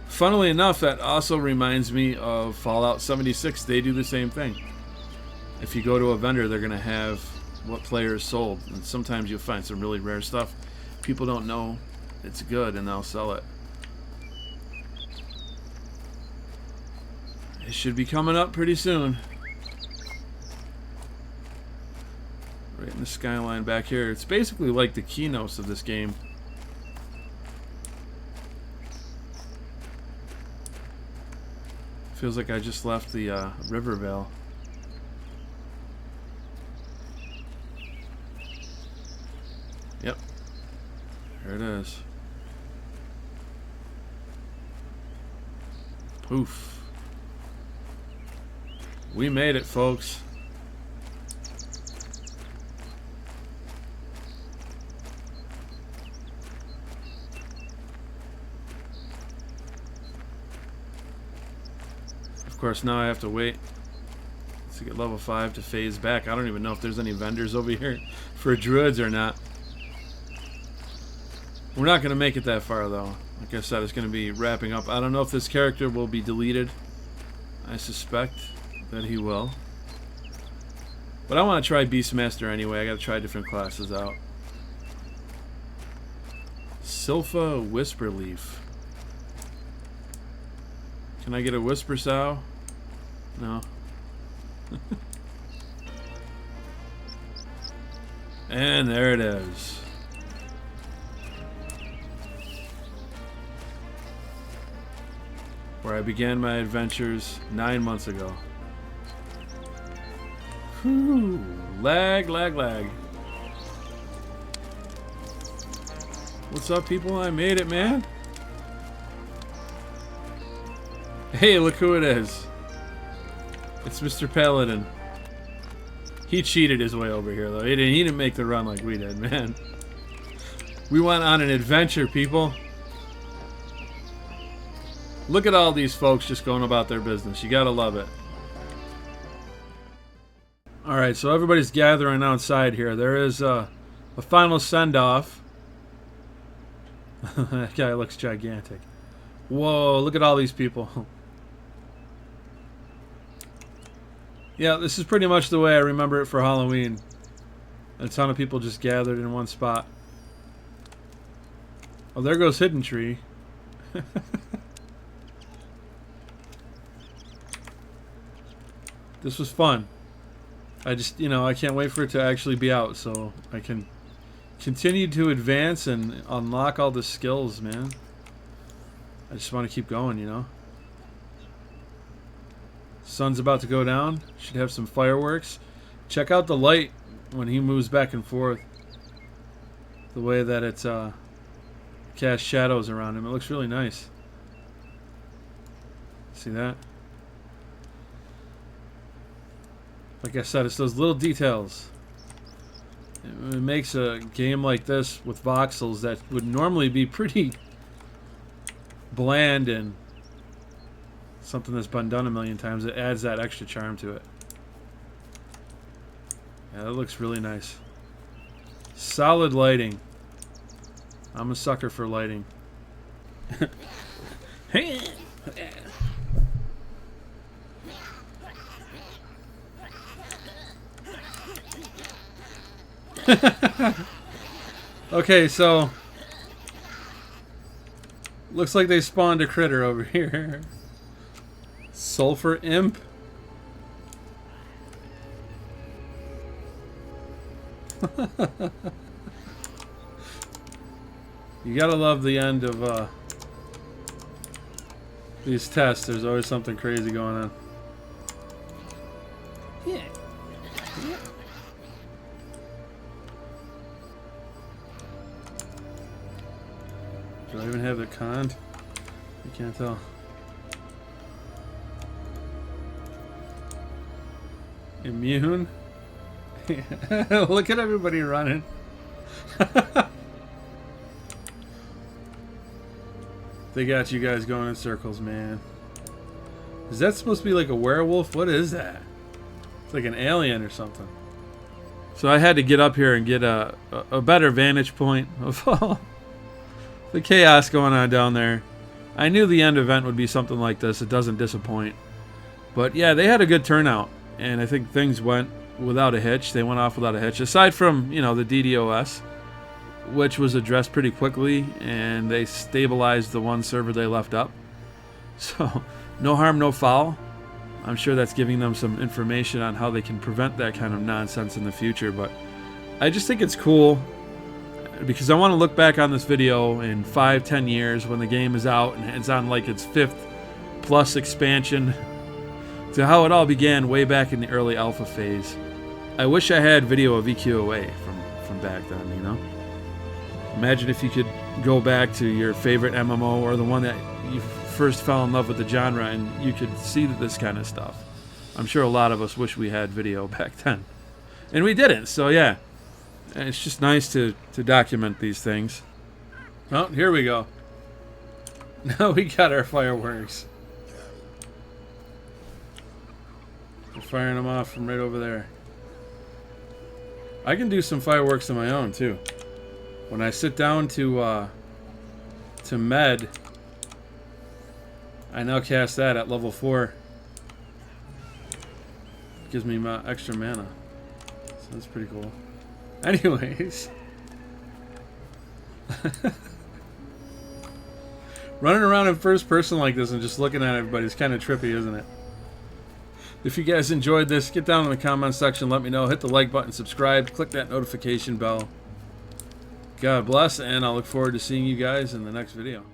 S1: Funnily enough, that also reminds me of Fallout 76. They do the same thing. If you go to a vendor, they're going to have what players sold, and sometimes you'll find some really rare stuff. People don't know it's good, and they'll sell it. It should be coming up pretty soon. Right in the skyline back here. It's basically like the keynotes of this game. Feels like I just left the Rivervale. Yep. There it is. Poof. We made it, folks. Of course, now I have to wait to get level 5 to phase back. I don't even know if there's any vendors over here for druids or not. We're not going to make it that far, though. Like I said, it's going to be wrapping up. I don't know if this character will be deleted. I suspect that he will. But I want to try Beastmaster anyway. I got to try different classes out. Silpha Whisperleaf. Can I get a Whisper Sow? No. And there it is. Where I began my adventures 9 months ago. Whew. Lag, lag, lag. What's up, people? I made it, man. Hey, look who it is. It's Mr. Paladin. He cheated his way over here, though. He didn't make the run like we did, man. We went on an adventure, people. Look at all these folks just going about their business. You gotta love it. Alright, so everybody's gathering outside here. There is a final send-off. That guy looks gigantic. Whoa, look at all these people. Yeah, this is pretty much the way I remember it for Halloween. A ton of people just gathered in one spot. Oh, there goes Hidden Tree. This was fun. I just, I can't wait for it to actually be out so I can continue to advance and unlock all the skills, man. I just want to keep going, Sun's about to go down. Should have some fireworks. Check out the light when he moves back and forth. The way that it's cast shadows around him. It looks really nice. See that? Like I said, it's those little details. It makes a game like this with voxels that would normally be pretty bland and something that's been done a million times. It adds that extra charm to it. Yeah, that looks really nice. Solid lighting. I'm a sucker for lighting. Okay, so looks like they spawned a critter over here. Sulfur imp. You gotta love the end of these tests. There's always something crazy going on. Yeah. Do I even have the con? I can't tell. Immune? Look at everybody running. They got you guys going in circles, man. Is that supposed to be like a werewolf? What is that? It's like an alien or something. So I had to get up here and get a better vantage point of all the chaos going on down there. I knew the end event would be something like this. It doesn't disappoint. But yeah, they had a good turnout. And I think things went without a hitch. They went off without a hitch. Aside from, you know, the DDoS, which was addressed pretty quickly, and they stabilized the one server they left up. So, no harm, no foul. I'm sure that's giving them some information on how they can prevent that kind of nonsense in the future. But I just think it's cool because I want to look back on this video in 5-10 years when the game is out and it's on like its 5th plus expansion to how it all began way back in the early alpha phase. I wish I had video of EQOA from back then, you know? Imagine if you could go back to your favorite MMO or the one that you first fell in love with the genre and you could see this kind of stuff. I'm sure a lot of us wish we had video back then. And we didn't, so yeah. It's just nice to document these things. Oh, here we go. Now we got our fireworks. We're firing them off from right over there. I can do some fireworks of my own too. When I sit down to med, I now cast that at level 4. Gives me my extra mana. So that's pretty cool. Anyways. Running around in first person like this and just looking at everybody is kind of trippy, isn't it? If you guys enjoyed this, get down in the comment section, let me know. Hit the like button, subscribe, click that notification bell. God bless, and I'll look forward to seeing you guys in the next video.